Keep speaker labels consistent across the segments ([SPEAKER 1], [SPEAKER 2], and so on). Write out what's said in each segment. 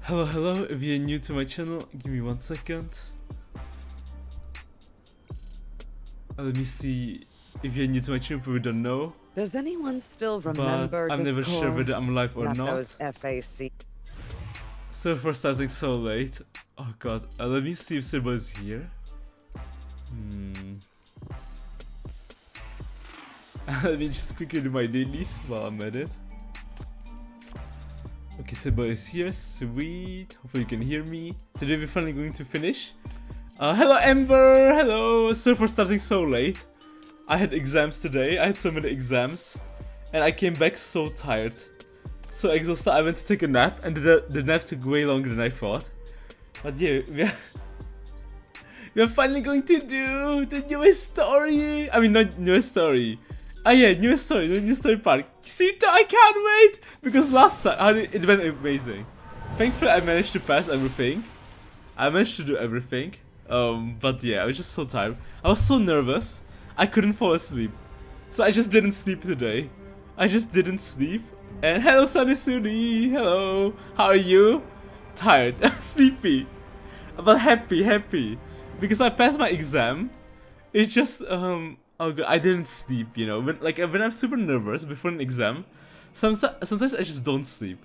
[SPEAKER 1] Hello, if you're new to my channel, give me 1 second. Let me see if you're new to my channel, probably don't know.
[SPEAKER 2] Does anyone still remember
[SPEAKER 1] But I'm never sure whether I'm live or not.
[SPEAKER 2] Those FAC.
[SPEAKER 1] So for starting so late. Oh god, let me see if Sybil is here. Let me just quickly do my dailies while I'm at it. Okay, Sybil is here, sweet. Hopefully you can hear me. Today we're finally going to finish. Hello Amber, hello. So for starting so late. I had exams today, I had so many exams. And I came back so tired. So exhausted, I went to take a nap and the nap took way longer than I thought. But yeah, we are finally going to do the newest story. I mean, not newest story. Ah yeah, newest story, the new story part. Ceto, I can't wait! Because last time, it went amazing. Thankfully, I managed to pass everything. I managed to do everything. But yeah, I was just so tired. I was so nervous. I couldn't fall asleep. So I just didn't sleep today. I just didn't sleep. And hello, Sunny Suni. Hello. How are you? Tired. Sleepy. But happy. Because I passed my exam. It's just, oh god, I didn't sleep, you know. When I'm super nervous before an exam, sometimes I just don't sleep.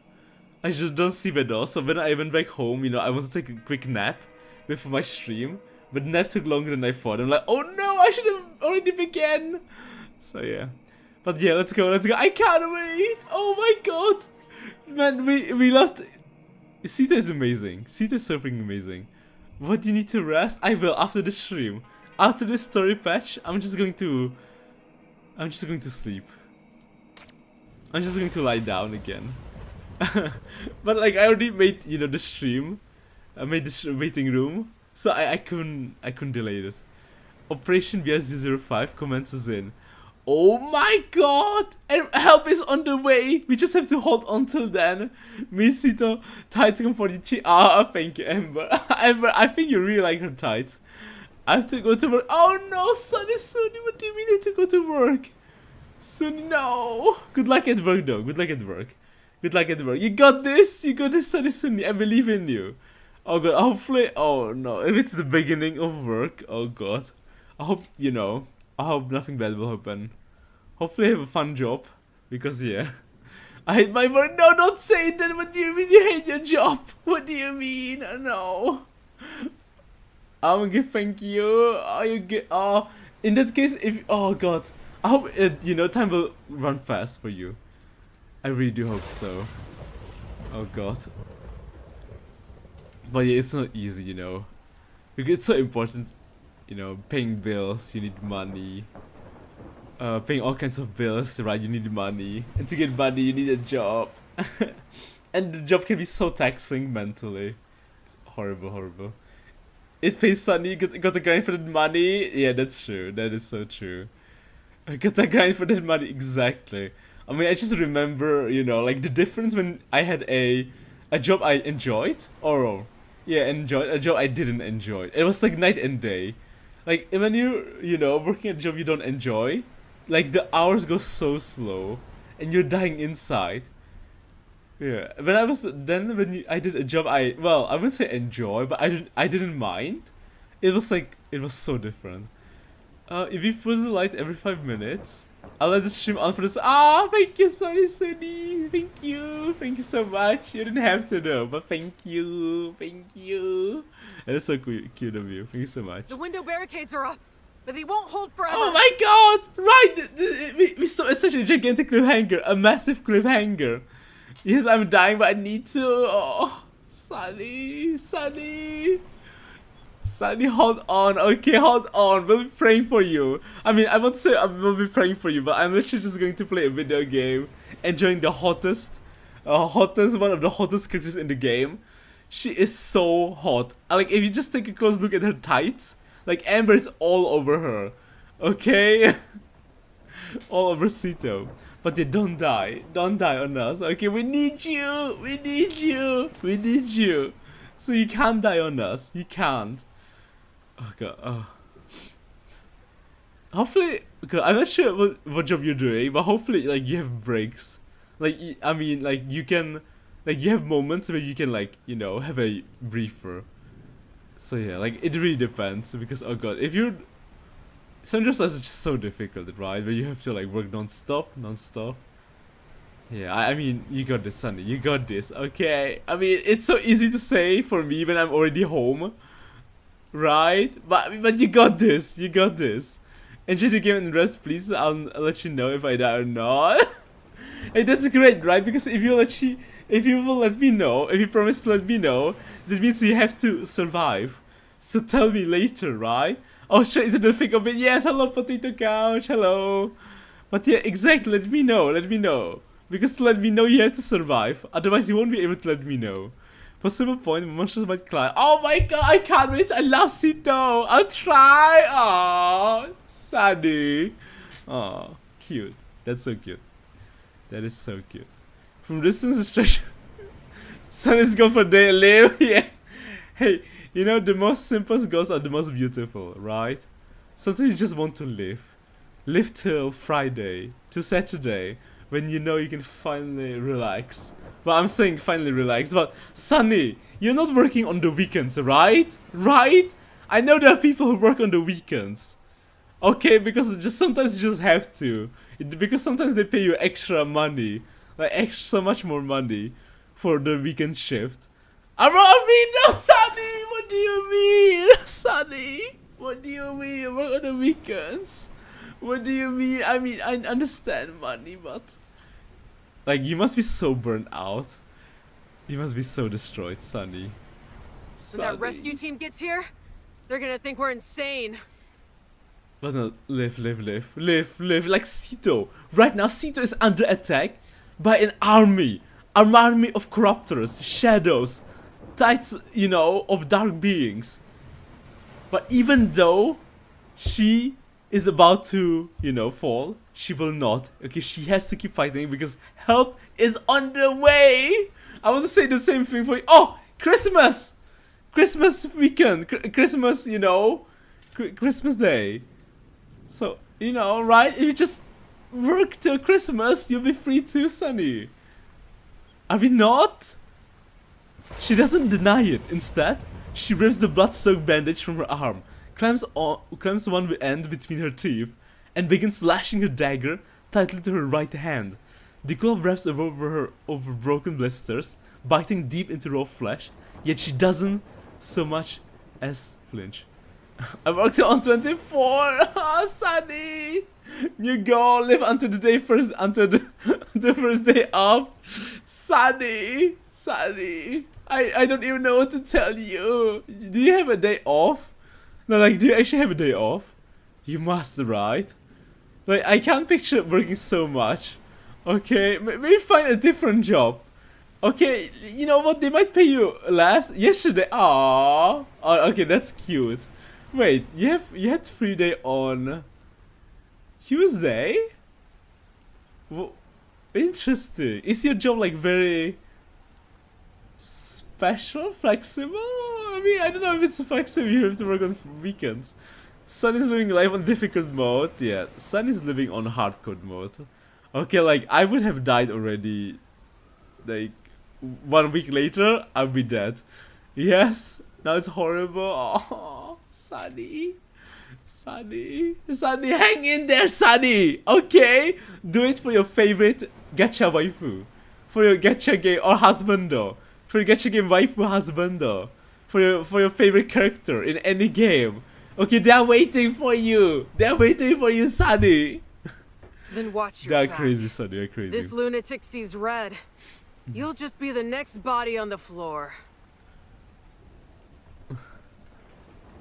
[SPEAKER 1] I just don't sleep at all. So when I went back home, you know, I wanted to take a quick nap before my stream. But the nap took longer than I thought. I'm like, oh no, I should have already began. So yeah. But yeah, let's go. I can't wait. Oh my god. Man, we loved. Ceto is amazing. Ceto is so freaking amazing. What do you need to rest? I will after the stream. After this story patch, I'm just going to sleep. I'm just going to lie down again. But like I already made, you know, the stream. I made this waiting room. So I couldn't delay it. Operation BS005 commences in. Oh my god! And help is on the way! We just have to hold on till then. Miss Ceto, tights come for the chi. Ah, thank you, Amber. Amber, I think you really like her tights. I have to go to work. Oh no, Sunny, what do you mean you have to go to work? Sunny, no. Good luck at work though. Good luck at work. You got this, Sunny. I believe in you. Oh god, hopefully, oh no. If it's the beginning of work, oh god. I hope, you know, I hope nothing bad will happen. Hopefully I have a fun job. Because yeah. I hate my work. No, don't say that. What do you mean you hate your job? What do you mean? No. I'm gonna thank you. Oh, you get. Oh, in that case, if. Oh god. I hope you know, time will run fast for you. I really do hope so. Oh god. But yeah, it's not easy, you know. Because it's so important. You know, paying bills, you need money. Paying all kinds of bills, right? You need money. And to get money, you need a job. And the job can be so taxing mentally. It's horrible. It pays Sunny, got to grind for that money. Yeah, that's true. That is so true. I got to grind for that money, exactly. I mean, I just remember, you know, like the difference when I had a job I enjoyed, or yeah, enjoyed, a job I didn't enjoy. It was like night and day. Like when you know, working a job you don't enjoy, like the hours go so slow, and you're dying inside. Yeah, when I did a job I wouldn't say enjoy, but I didn't mind. It was so different. If you pause the light every 5 minutes, I'll let the stream on for this. Ah, thank you, Sunny. Thank you so much. You didn't have to know, but thank you. That is so cute of you. Thank you so much.
[SPEAKER 3] The window barricades are up, but they won't hold forever.
[SPEAKER 1] Oh my god! Right! We stopped at such a gigantic cliffhanger, a massive cliffhanger. Yes, I'm dying, but I need to. Oh, Sunny, hold on. Okay, hold on. We'll be praying for you. I mean, I won't say I will be praying for you, but I'm literally just going to play a video game, enjoying the one of the hottest characters in the game. She is so hot. Like, if you just take a close look at her tights, like Amber is all over her. Okay, all over Ceto. But yeah, don't die on us. Okay, we need you. So you can't die on us. You can't. Oh god. Oh. Hopefully, okay, I'm not sure what job you're doing, but hopefully, like, you have breaks. Like, I mean, like, you can like you have moments where you can like, you know, have a briefer. So yeah, like it really depends because oh god, if you some jobs are just so difficult, right? Where you have to like work non-stop. Yeah, I mean, you got this, Sunny. You got this. Okay. I mean, it's so easy to say for me when I'm already home, right? But you got this. You got this. Enjoy the game and rest, please. I'll let you know if I die or not. Hey, that's great, right? Because if you will let me know, if you promise to let me know, that means you have to survive. So tell me later, right? Oh, straight into the thick of it. Yes, hello, Potato Couch. Hello. But yeah, exactly. Let me know. Let me know. Because to let me know, you have to survive. Otherwise, you won't be able to let me know. Possible point, monsters might climb. Oh my god, I can't wait. I love Ceto. I'll try. Oh, Sadie. Oh, cute. That's so cute. That is so cute. From distance, stretch. Sun is gone for day. Live. Yeah. Hey, you know, the most simplest goals are the most beautiful, right? Sometimes you just want to live. Live till Friday, till Saturday, when you know you can finally relax. Well, I'm saying finally relax, but Sunny, you're not working on the weekends, right? Right? I know there are people who work on the weekends. Okay, because just sometimes you just have to. Because sometimes they pay you extra money. Like so much more money for the weekend shift. I mean, no, Sunny! What do you mean? Sunny! What do you mean? You work on the weekends? What do you mean? I mean, I understand money, but... Like, you must be so burnt out. You must be so destroyed, Sunny.
[SPEAKER 3] When that rescue team gets here, they're gonna think we're insane.
[SPEAKER 1] But no, live. Like Ceto. Right now, Ceto is under attack by an army. An army of corruptors, shadows, types, you know, of dark beings. But even though she is about to, you know, fall, she will not. Okay, she has to keep fighting because help is on the way. I want to say the same thing for you. Oh, Christmas! Christmas weekend. Christmas, you know, Christmas day. So, you know, right? If you just work till Christmas, you'll be free too, Sunny. Are we not? She doesn't deny it. Instead, she rips the blood-soaked bandage from her arm, clamps one end between her teeth, and begins slashing her dagger tightly to her right hand. The glove wraps over broken blisters, biting deep into raw flesh, yet she doesn't so much as flinch. I worked on 24. Oh, Sunny, you go live until the first day off. Sunny. I don't even know what to tell you. Do you have a day off? No, like, do you actually have a day off? You must, right? Like, I can't picture working so much. Okay, maybe find a different job. Okay, you know what? They might pay you less. Yesterday, aww. Oh, okay, that's cute. Wait, you had free day on Tuesday? Well, interesting. Is your job like very special, flexible? I mean, I don't know if it's flexible. You have to work on weekends. Sun is living life on difficult mode. Yeah, Sun is living on hardcore mode. Okay, like I would have died already. Like 1 week later, I'll be dead. Yes, now it's horrible. Oh, Sunny, hang in there, Sunny. Okay, do it for your favorite gacha waifu, for your gacha game or husbando, for your gacha game waifu husbando, for your favorite character in any game. Okay, they are waiting for you. Sunny.
[SPEAKER 3] Then watch your
[SPEAKER 1] They're
[SPEAKER 3] back.
[SPEAKER 1] crazy, Sunny. They're crazy.
[SPEAKER 3] This lunatic sees red. You'll just be the next body on the floor.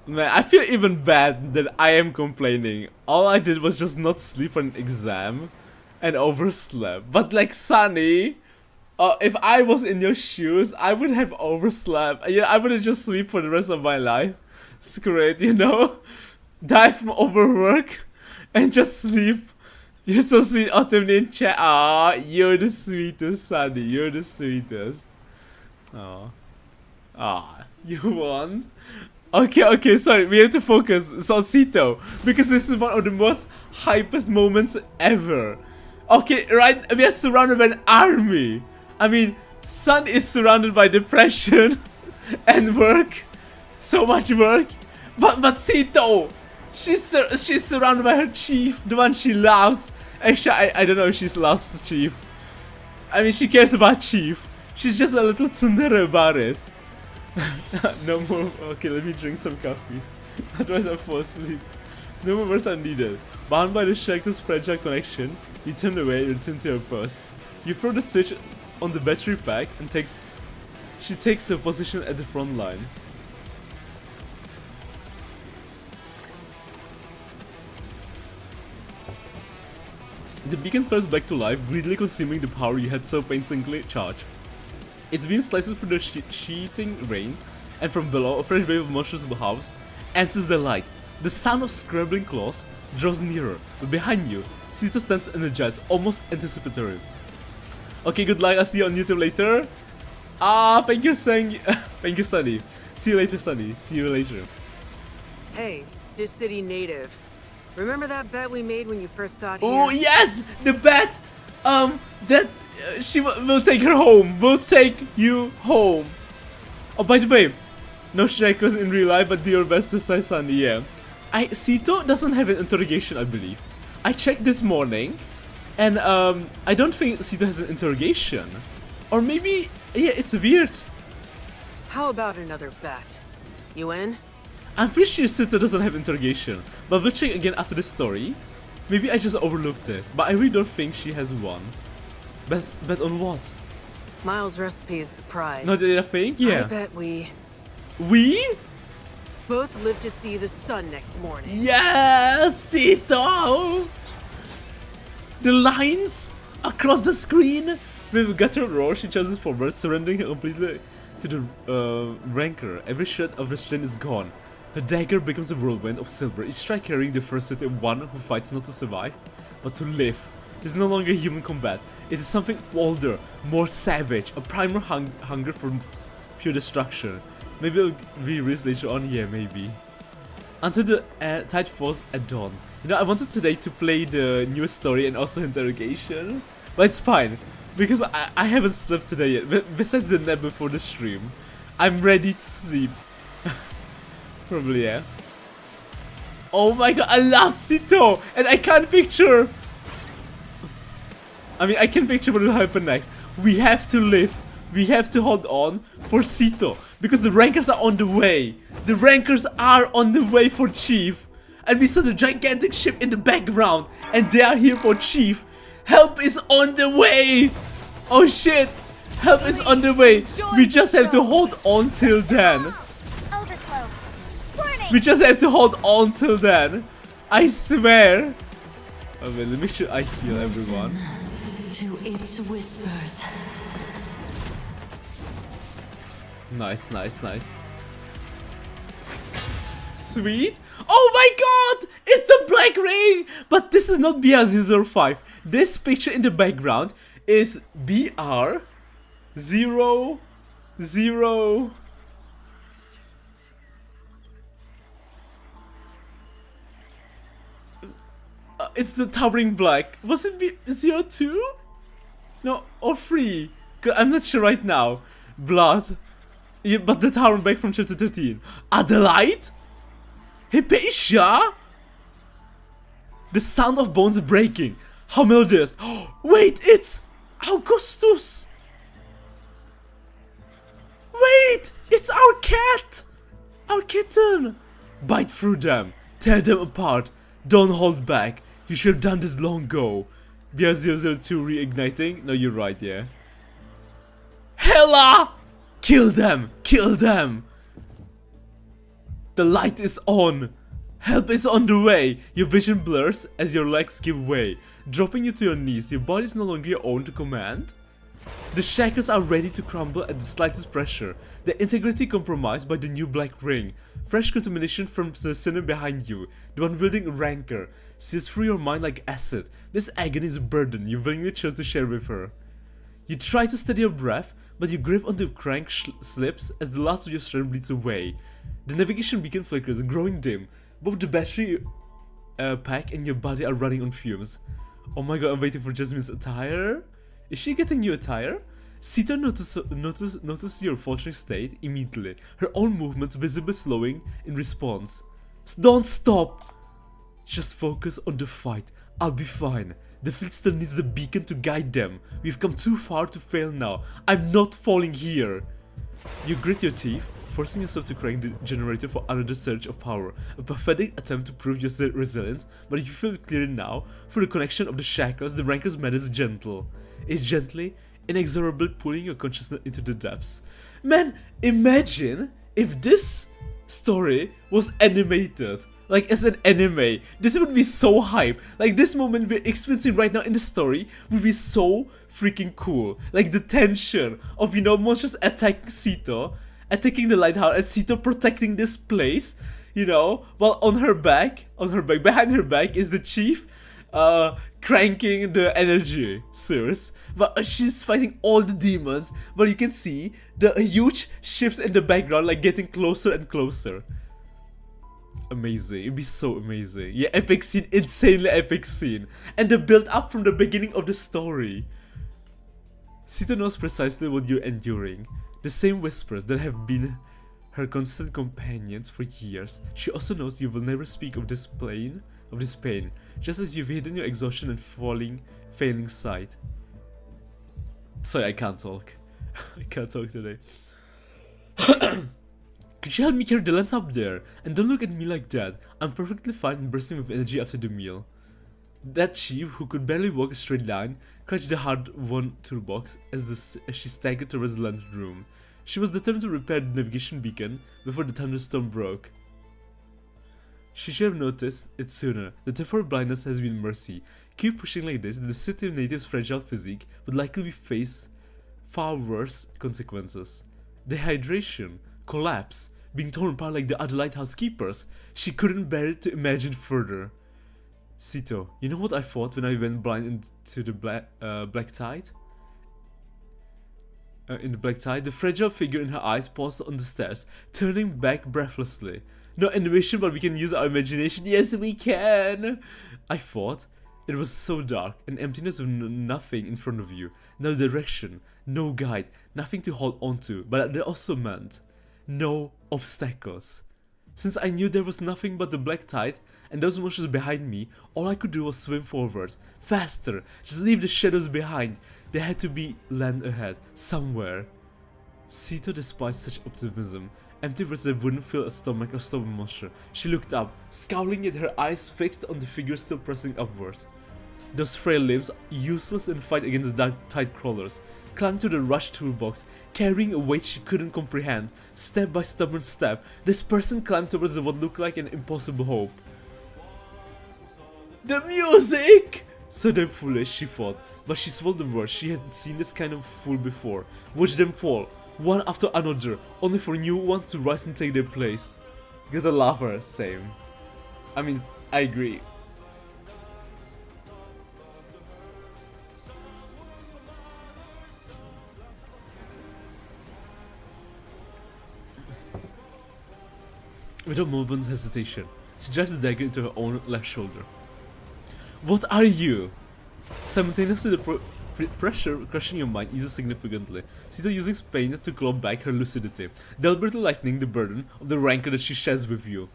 [SPEAKER 1] Man, I feel even bad that I am complaining. All I did was just not sleep on an exam and overslept. But like Sunny, if I was in your shoes, I would have overslept. Yeah, I would have just sleep for the rest of my life. Screw it, you know? Die from overwork and just sleep. You're so sweet, Autumn in chat. Aw, you're the sweetest, Sunny. You're the sweetest. Aw, you won. Okay, sorry, we have to focus. It's on Ceto, because this is one of the most hypest moments ever. Okay, right, we are surrounded by an army. I mean, Sun is surrounded by depression and work. So much work. But Ceto, she's surrounded by her chief, the one she loves. Actually, I don't know if she loves Chief. I mean, she cares about Chief. She's just a little tsundere about it. No more. Okay, let me drink some coffee. Otherwise, I'll fall asleep. No more words are needed. Bound by the shackle's fragile connection, you turn away and return to your post. You throw the switch on the battery pack and she takes her position at the front line. The beacon flares back to life, greedily consuming the power you had so painstakingly charged. Its beam slices through the sheeting rain, and from below, a fresh wave of monstrous house answers the light. The sound of scrambling claws draws nearer, but behind you, Ceto stands energized, almost anticipatory. Okay, good luck. I'll see you on YouTube later. Thank you, thank you, Sunny. See you later, Sunny. See you later.
[SPEAKER 3] Hey, this city native. Remember that bet we made when you first got here?
[SPEAKER 1] Oh yes, the bet. That she will take her home. We'll take you home. Oh, by the way, no strikers in real life, but do your best to say Sunny. Yeah, Ceto doesn't have an interrogation, I believe. I checked this morning, and I don't think Ceto has an interrogation, or maybe yeah, it's weird.
[SPEAKER 3] How about another bet? You in?
[SPEAKER 1] I'm pretty sure Ceto doesn't have interrogation, but we'll check again after this story. Maybe I just overlooked it, but I really don't think she has one. Best bet on what?
[SPEAKER 3] Miles' recipe is the prize.
[SPEAKER 1] Not the thing? Yeah.
[SPEAKER 3] I bet we both live to see the sun next morning.
[SPEAKER 1] Yes, Ceto! The lines across the screen. With a guttural roar, she charges forward, surrendering completely to the rancor. Every shred of restraint is gone. Her dagger becomes a whirlwind of silver, each strike carrying the ferocity of one who fights not to survive, but to live. It is no longer human combat. It is something older, more savage, a primal hunger for pure destruction. Maybe it'll be released later on, yeah, maybe. Until the tide falls at dawn. You know, I wanted today to play the newest story and also interrogation, but it's fine, because I haven't slept today yet, besides the nap before the stream. I'm ready to sleep. Probably, yeah. Oh my god, I love Ceto! And I can't picture... I mean, I can picture what will happen next. We have to live. We have to hold on for Ceto. Because the rankers are on the way. The rankers are on the way for Chief. And we saw the gigantic ship in the background. And they are here for Chief. Help is on the way! Oh shit! Help is on the way. We just have to hold on till then. We just have to hold on till then. I swear. Oh wait, let me make sure I heal everyone.
[SPEAKER 4] To its whispers.
[SPEAKER 1] Nice, nice, nice. Sweet. Oh my god! It's the black ring! But this is not BR005. This picture in the background is BR00. It's the towering black. Was it B02? No, or 3? I'm not sure right now. Blood. Yeah, but the towering black from chapter 13. Adelaide? Hypatia? The sound of bones breaking. How melodious. Wait, it's Augustus. Wait, it's our cat. Our kitten. Bite through them. Tear them apart. Don't hold back. You should have done this long ago. BR002 reigniting? No, you're right, yeah. Hella! Kill them! Kill them! The light is on. Help is on the way. Your vision blurs as your legs give way, dropping you to your knees. Your body is no longer your own to command. The shackles are ready to crumble at the slightest pressure, their integrity compromised by the new black ring. Fresh contamination from the sinner behind you, the one wielding a rancor, sears through your mind like acid. This agony is a burden you willingly chose to share with her. You try to steady your breath, but your grip on the crank slips as the last of your strength bleeds away. The navigation beacon flickers, growing dim. Both the battery pack and your body are running on fumes. Oh my god, I'm waiting for Jasmine's attire. Is she getting new attire? Ceto notices your faltering state immediately, her own movements visibly slowing in response. Don't stop! Just focus on the fight. I'll be fine. The fleet still needs the beacon to guide them. We've come too far to fail now. I'm not falling here. You grit your teeth, forcing yourself to crank the generator for another surge of power. A pathetic attempt to prove your resilience, but you feel it clearly now. Through the connection of the shackles, the ranker's man is gentle. It's gently, inexorably pulling your consciousness into the depths. Man, imagine if this story was animated. Like as an anime, this would be so hype. Like this moment we're experiencing right now in the story would be so freaking cool. Like the tension of, you know, monsters attacking Ceto, attacking the lighthouse, and Ceto protecting this place, you know, while behind her back is the chief, cranking the energy source. But she's fighting all the demons, but you can see the huge ships in the background like getting closer and closer. Amazing, it'd be so amazing. Yeah, epic scene, insanely epic scene. And the build up from the beginning of the story. Ceto knows precisely what you're enduring. The same whispers that have been her constant companions for years. She also knows you will never speak of this pain, just as you've hidden your exhaustion and failing sight. Sorry, I can't talk. I can't talk today. Could you help me carry the lens up there? And don't look at me like that. I'm perfectly fine bursting with energy after the meal. That chief, who could barely walk a straight line, clutched the hard-won toolbox as she staggered towards the lens room. She was determined to repair the navigation beacon before the thunderstorm broke. She should have noticed it sooner. The temporary blindness has been mercy. Keep pushing like this, the city native's fragile physique would likely face far worse consequences. Dehydration, collapse, being torn apart like the other lighthouse keepers. She couldn't bear it to imagine further. Ceto, you know what I thought when I went blind into the black tide? In the black tide, the fragile figure in her eyes paused on the stairs, turning back breathlessly. No animation, but we can use our imagination. Yes, we can! I thought it was so dark, an emptiness with nothing in front of you. No direction, no guide, nothing to hold on to, but that also meant no obstacles. Since I knew there was nothing but the black tide and those monsters behind me, all I could do was swim forward. Faster! Just leave the shadows behind. There had to be land ahead, somewhere. Ceto despised such optimism. Empty words that wouldn't fill a stomach or stop a monster. She looked up, scowling, yet her eyes fixed on the figure still pressing upwards. Those frail limbs, useless in fight against the dark tide crawlers, clung to the rush toolbox, carrying a weight she couldn't comprehend. Step by stubborn step, this person climbed towards what looked like an impossible hope. The music! So damn foolish, she thought, but she swallowed the words. She had seen this kind of fool before. Watch them fall, one after another, only for new ones to rise and take their place. Gotta love her, same. I mean, I agree. Without a moment's hesitation, she drives the dagger into her own left shoulder. What are you? Simultaneously, the pressure crushing your mind eases significantly. Ceto using pain to claw back her lucidity, deliberately lightening the burden of the rancor that she shares with you.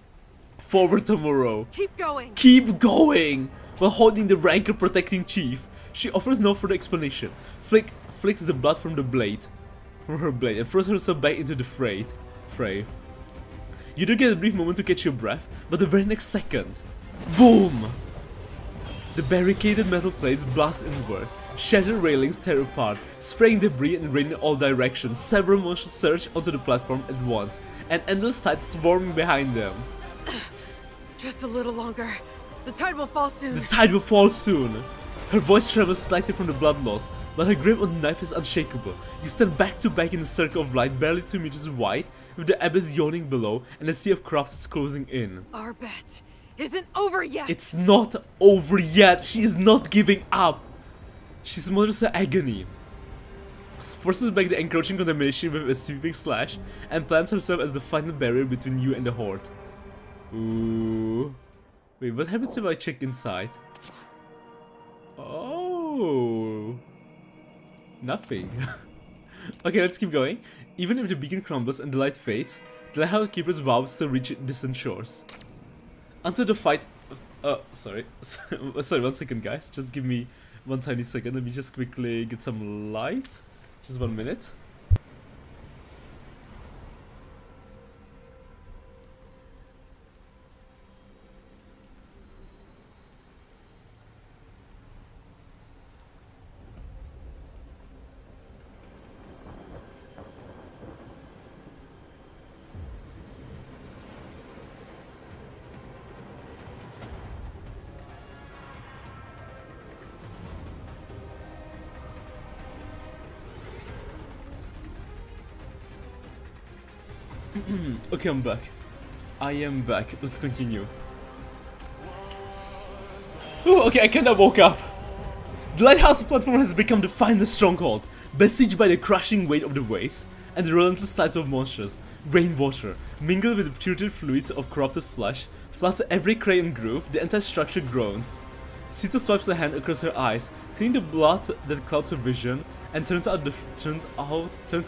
[SPEAKER 1] Forward tomorrow.
[SPEAKER 3] Keep going!
[SPEAKER 1] Keep going! While holding the rancor protecting chief, she offers no further explanation. Flicks the blood from her blade, and throws herself back into the fray. You do get a brief moment to catch your breath, but the very next second, boom! The barricaded metal plates blast inward, shattered railings tear apart, spraying debris and rain in all directions. Several monsters surge onto the platform at once, an endless tide swarming behind them.
[SPEAKER 3] Just a little longer. The tide will fall soon.
[SPEAKER 1] The tide will fall soon. Her voice trembles slightly from the blood loss, but her grip on the knife is unshakable. You stand back to back in a circle of light barely 2 meters wide, with the abyss yawning below and a sea of crafters closing in.
[SPEAKER 3] Our bet isn't over yet.
[SPEAKER 1] It's not over yet. She is not giving up. She smothers her agony, forces back the encroaching contamination with a sweeping slash, and plants herself as the final barrier between you and the horde. Ooh. Wait, what happens if I check inside? Oh. Nothing. Okay, let's keep going. Even if the beacon crumbles and the light fades, the lighthouse keepers vow still reach distant shores. Until the fight... sorry. Sorry, 1 second, guys. Just give me 1 tiny second. Let me just quickly get some light. Just 1 minute. Okay, I'm back. I am back. Let's continue. Ooh, okay, I kinda woke up. The lighthouse platform has become the final stronghold, besieged by the crushing weight of the waves and the relentless tides of monsters. Rainwater, mingled with the putrid fluids of corrupted flesh, floods every crack and groove. The entire structure groans. Ceto swipes a hand across her eyes, cleaning the blood that clouds her vision, and turns to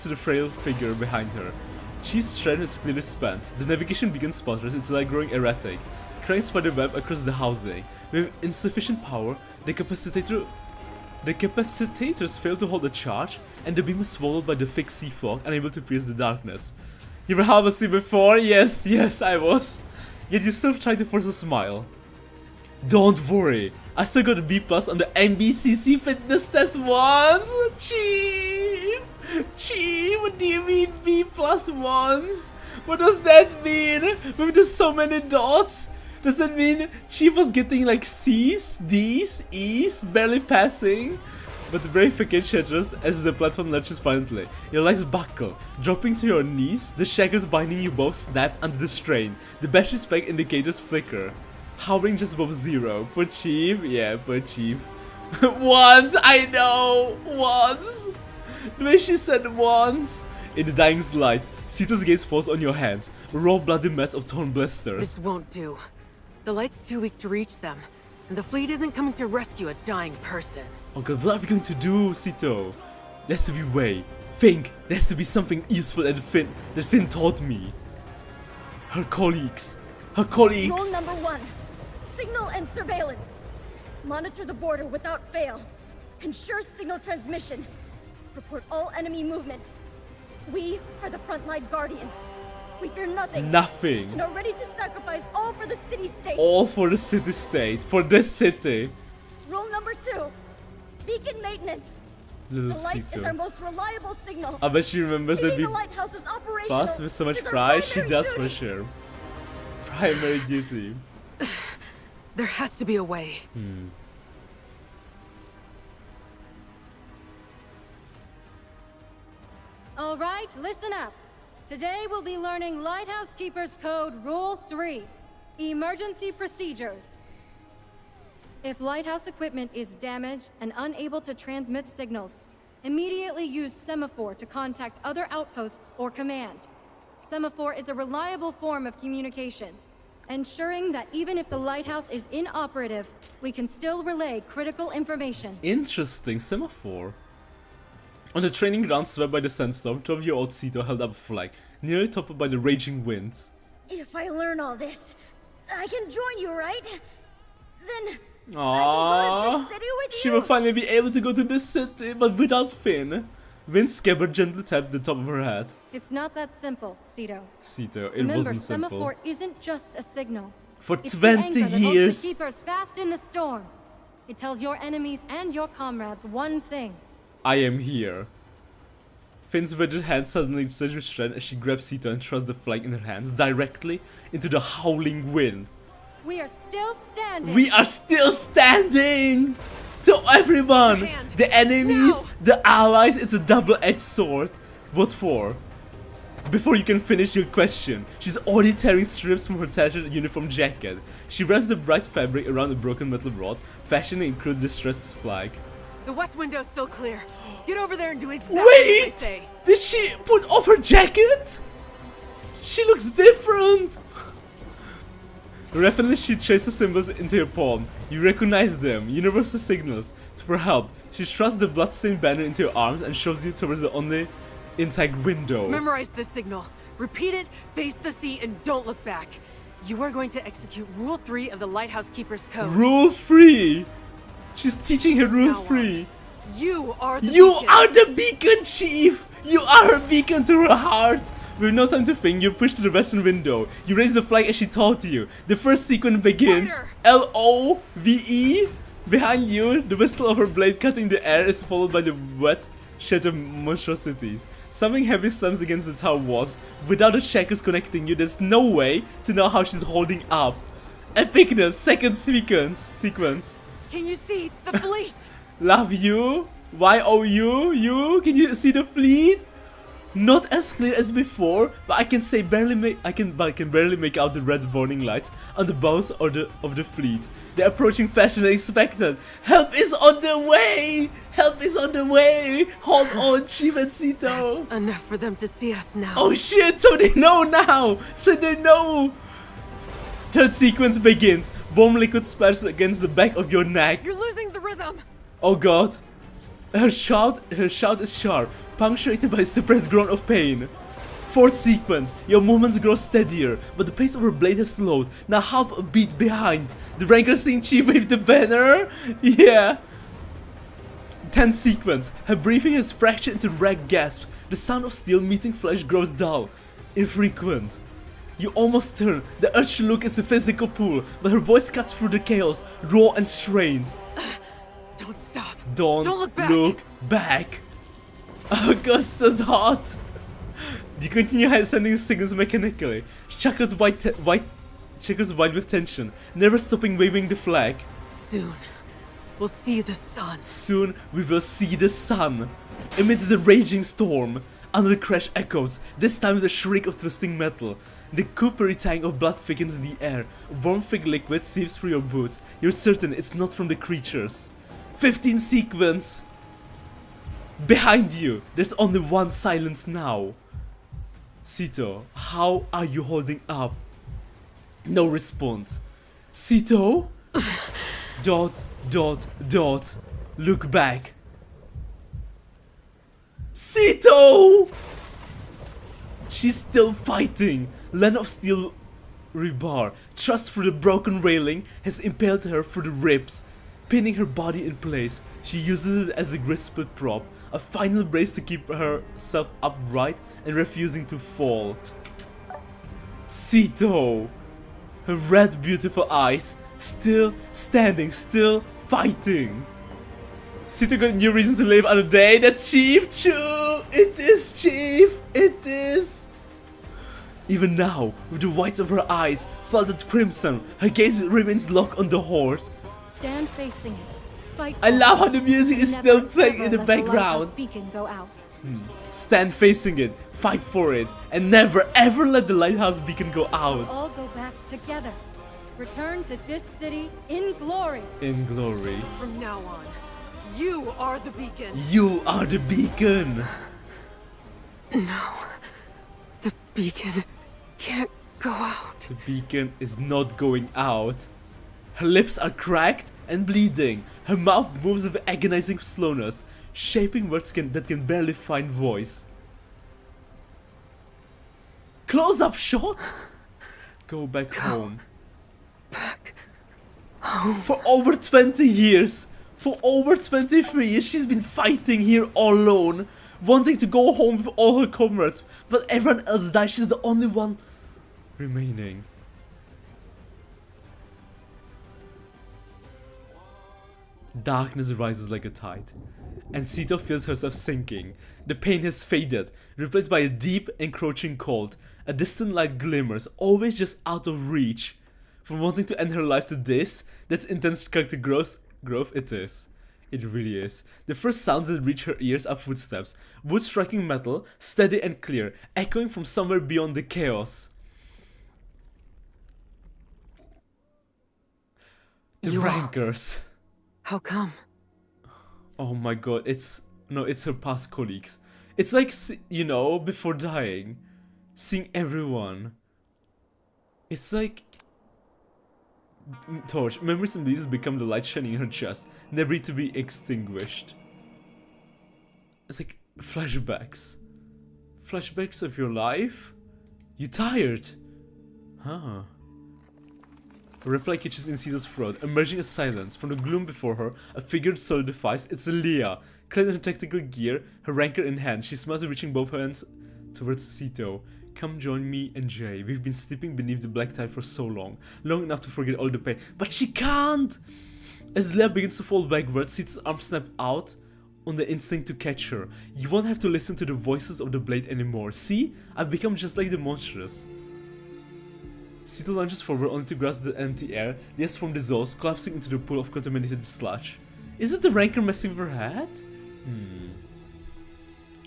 [SPEAKER 1] the frail figure behind her. Chief's strength is clearly spent. The navigation beacon sputters, its light growing erratic. Crying spiderweb across the housing. With insufficient power, the capacitors fail to hold a charge, and the beam is swallowed by the thick sea fog, unable to pierce the darkness. You were harvesting before? Yes, I was. Yet you still try to force a smile. Don't worry, I still got a B+ on the MBCC fitness test once. Chief, what do you mean B+ once? What does that mean? With just so many dots? Does that mean Chief was getting like C's, D's, E's, barely passing? But the brave package shatters as the platform lurches violently. Your legs buckle. Dropping to your knees, the shackles binding you both snap under the strain. The battery spike indicators flicker. Hovering just above 0. Poor Chief? Yeah, poor Chief. Once! I know! Once! The way she said once! In the dying light, Ceto's gaze falls on your hands, a raw bloody mess of torn blisters.
[SPEAKER 3] This won't do. The light's too weak to reach them, and the fleet isn't coming to rescue a dying person.
[SPEAKER 1] Oh god, what are we going to do, Ceto? There has to be a way. Think, there has to be something useful that Finn taught me. Her colleagues.
[SPEAKER 5] Rule number 1. Signal and surveillance. Monitor the border without fail. Ensure signal transmission. Report all enemy movement. We are the frontline guardians. We fear nothing.
[SPEAKER 1] Nothing.
[SPEAKER 5] And are ready to sacrifice all for the city-state.
[SPEAKER 1] All for the city-state. For this city.
[SPEAKER 5] Rule number 2. Beacon maintenance.
[SPEAKER 1] Little
[SPEAKER 5] The light
[SPEAKER 1] Ceto.
[SPEAKER 5] is our most reliable signal.
[SPEAKER 1] I bet she remembers that
[SPEAKER 5] Keeping
[SPEAKER 1] we
[SPEAKER 5] the lighthouse is operational.
[SPEAKER 1] pass with so much
[SPEAKER 5] is our
[SPEAKER 1] pride. She
[SPEAKER 5] primary
[SPEAKER 1] does
[SPEAKER 5] duty.
[SPEAKER 1] for sure. Primary duty.
[SPEAKER 3] There has to be a way.
[SPEAKER 6] All right, listen up. Today we'll be learning Lighthouse Keeper's Code Rule 3, Emergency Procedures. If lighthouse equipment is damaged and unable to transmit signals, immediately use Semaphore to contact other outposts or command. Semaphore is a reliable form of communication, ensuring that even if the lighthouse is inoperative, we can still relay critical information.
[SPEAKER 1] Interesting, Semaphore. On the training ground swept by the sandstorm, 12-year-old Ceto held up a flag, nearly toppled by the raging winds.
[SPEAKER 5] If I learn all this, I can join you, right? Then I
[SPEAKER 1] Aww.
[SPEAKER 5] can go to this city with
[SPEAKER 1] She
[SPEAKER 5] you.
[SPEAKER 1] will finally be able to go to the city, but without Finn. Vin's scabbard gently tapped the top of her head.
[SPEAKER 6] It's not that simple, Ceto.
[SPEAKER 1] Ceto, it
[SPEAKER 6] Remember,
[SPEAKER 1] wasn't simple.
[SPEAKER 6] Semaphore isn't just a signal.
[SPEAKER 1] For
[SPEAKER 6] It's the
[SPEAKER 1] 20
[SPEAKER 6] anchor that holds
[SPEAKER 1] years.
[SPEAKER 6] the keepers fast in the storm. It tells your enemies and your comrades one thing.
[SPEAKER 1] I am here. Finn's withered hand suddenly surged with strength as she grabbed Ceto and thrust the flag in her hands directly into the howling wind.
[SPEAKER 6] We are still standing.
[SPEAKER 1] We are still standing! To everyone!
[SPEAKER 3] Your hand.
[SPEAKER 1] The enemies,
[SPEAKER 3] No.
[SPEAKER 1] the allies, it's a double-edged sword. What for? Before you can finish your question, she's already tearing strips from her tattered uniform jacket. She wraps the bright fabric around a broken metal rod, fashioning a crude distress flag.
[SPEAKER 3] The west window's still clear. Get over there and do exactly what
[SPEAKER 1] Wait!
[SPEAKER 3] they say.
[SPEAKER 1] Did she put off her jacket? She looks different! Rapidly she traces symbols into her palm. You recognize them, universal signals. For help, she thrusts the bloodstained banner into her arms and shoves you towards the only intact window.
[SPEAKER 3] Memorize this signal. Repeat it, face the sea, and don't look back. You are going to execute Rule 3 of the Lighthouse Keeper's Code.
[SPEAKER 1] Rule 3. She's teaching her Rule
[SPEAKER 3] Now
[SPEAKER 1] 3.
[SPEAKER 3] You are the
[SPEAKER 1] You
[SPEAKER 3] beacon.
[SPEAKER 1] are the beacon, Chief! You are her beacon to her heart! With no time to think, you push to the western window. You raise the flag as she taught you. The first sequence begins.
[SPEAKER 3] Fire!
[SPEAKER 1] L-O-V-E. Behind you, the whistle of her blade cutting the air is followed by the wet, shattered monstrosities. Something heavy slams against the tower walls. Without the shackles connecting you, there's no way to know how she's holding up. Epicness, second sequence.
[SPEAKER 3] Can you see the fleet?
[SPEAKER 1] Love you. Y-O-U. You. Can you see the fleet? Not as clear as before, but I can barely make out the red warning lights on the bows of the fleet. They're approaching faster than expected. Help is on the way. Help is on the way. Hold on, Chief and Ceto.
[SPEAKER 3] That's enough for them to see us now.
[SPEAKER 1] Oh shit! So they know now. So they know. Third sequence begins. Warm liquid splashes against the back of your neck.
[SPEAKER 3] You're losing the rhythm.
[SPEAKER 1] Oh god. Her shout is sharp, punctuated by a suppressed groan of pain. Fourth sequence, your movements grow steadier, but the pace of her blade has slowed, now half a beat behind. The Ranker-Sing Chief waved the banner? Yeah. 10th sequence, her breathing has fractured into ragged gasps. The sound of steel meeting flesh grows dull, infrequent. You almost turn, the urge to look is a physical pull, but her voice cuts through the chaos, raw and strained.
[SPEAKER 3] Don't stop.
[SPEAKER 1] Don't
[SPEAKER 3] look
[SPEAKER 1] look
[SPEAKER 3] back.
[SPEAKER 1] back. Augusta's heart. You continue sending signals mechanically. Chakras white with tension, never stopping waving the flag.
[SPEAKER 3] Soon, we'll see the sun.
[SPEAKER 1] Soon we will see the sun. Amidst the raging storm, under the crash echoes, this time with a shriek of twisting metal. The coppery tang of blood thickens in the air. Warm thick liquid seeps through your boots. You're certain it's not from the creatures. 15 sequence. Behind you, there's only one silence now. Ceto, how are you holding up? No response. Ceto? Dot. Look back. Ceto! She's still fighting. Land of steel rebar, thrust through the broken railing, has impaled her through the ribs, pinning her body in place. She uses it as a grappled prop, a final brace to keep herself upright and refusing to fall. Ceto! Her red beautiful eyes, still standing, still fighting. Ceto got a new reason to live another day. That's Chief! True! It is, Chief! It is! Even now, with the whites of her eyes flooded crimson, her gaze remains locked on the horse.
[SPEAKER 6] Stand facing it. Fight.
[SPEAKER 1] I love how the music is
[SPEAKER 6] Never,
[SPEAKER 1] still playing in
[SPEAKER 6] ever
[SPEAKER 1] the
[SPEAKER 6] let lighthouse
[SPEAKER 1] background.
[SPEAKER 6] beacon go out.
[SPEAKER 1] Stand facing it, fight for it, and never ever let the lighthouse beacon go out.
[SPEAKER 6] All go back together. Return to this city in glory.
[SPEAKER 1] In glory.
[SPEAKER 3] From now on, you are the beacon.
[SPEAKER 1] You are the beacon.
[SPEAKER 3] The beacon can't go out.
[SPEAKER 1] The beacon is not going out. Her lips are cracked and bleeding. Her mouth moves with agonizing slowness, shaping words that can barely find voice. Close-up shot? Go back home.
[SPEAKER 3] Back.
[SPEAKER 1] For over 20 years, for over 23 years, she's been fighting here all alone, wanting to go home with all her comrades, but everyone else died. She's the only one remaining. Darkness rises like a tide, and Ceto feels herself sinking. The pain has faded, replaced by a deep, encroaching cold. A distant light glimmers, always just out of reach. From wanting to end her life to this, that's intense character growth it is. It really is. The first sounds that reach her ears are footsteps, wood striking metal, steady and clear, echoing from somewhere beyond the chaos. The
[SPEAKER 3] You are-
[SPEAKER 1] Rankers.
[SPEAKER 3] How come?
[SPEAKER 1] Oh my god, it's her past colleagues. It's like, you know, before dying, seeing everyone. It's like torch. Memories of these become the light shining in her chest, never to be extinguished. It's like flashbacks. Flashbacks of your life? You tired? Huh. A reply catches in Ceto's throat, emerging as silence. From the gloom before her, a figure solidifies. It's Leah, clad in her tactical gear, her rancor in hand. She smiles, reaching both hands towards Ceto. Come join me and Jay. We've been sleeping beneath the black tide for so long. Long enough to forget all the pain. But she can't! As Leah begins to fall backwards, Ceto's arm snaps out on the instinct to catch her. You won't have to listen to the voices of the blade anymore. See? I've become just like the monstrous. Ceto lunges forward only to grasp the empty air. Leah's form dissolves, collapsing into the pool of contaminated sludge. Is it the rancor messing with her head?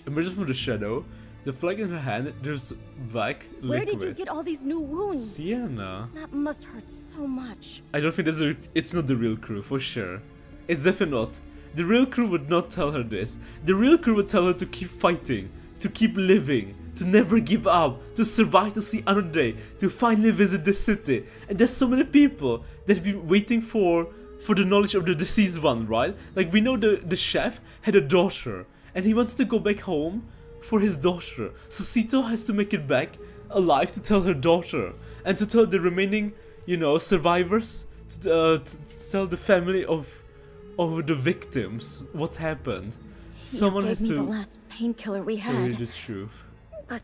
[SPEAKER 1] Emerging from the shadow, the flag in her hand drips black liquid.
[SPEAKER 5] Where did you get all these new wounds?
[SPEAKER 1] Sienna.
[SPEAKER 5] That must hurt so much.
[SPEAKER 1] I don't think it's not the real crew, for sure. It's definitely not. The real crew would not tell her this. The real crew would tell her to keep fighting, to keep living, to never give up, to survive to see another day, to finally visit the city. And there's so many people that have been waiting for the knowledge of the deceased one, right? Like, we know the chef had a daughter, and he wanted to go back home for his daughter. So Ceto has to make it back alive to tell her daughter, and to tell the remaining, you know, survivors, to tell the family of the victims what happened. Someone
[SPEAKER 5] You
[SPEAKER 1] has
[SPEAKER 5] gave me
[SPEAKER 1] to
[SPEAKER 5] the last painkiller we
[SPEAKER 1] tell you
[SPEAKER 5] had.
[SPEAKER 1] the truth.
[SPEAKER 5] But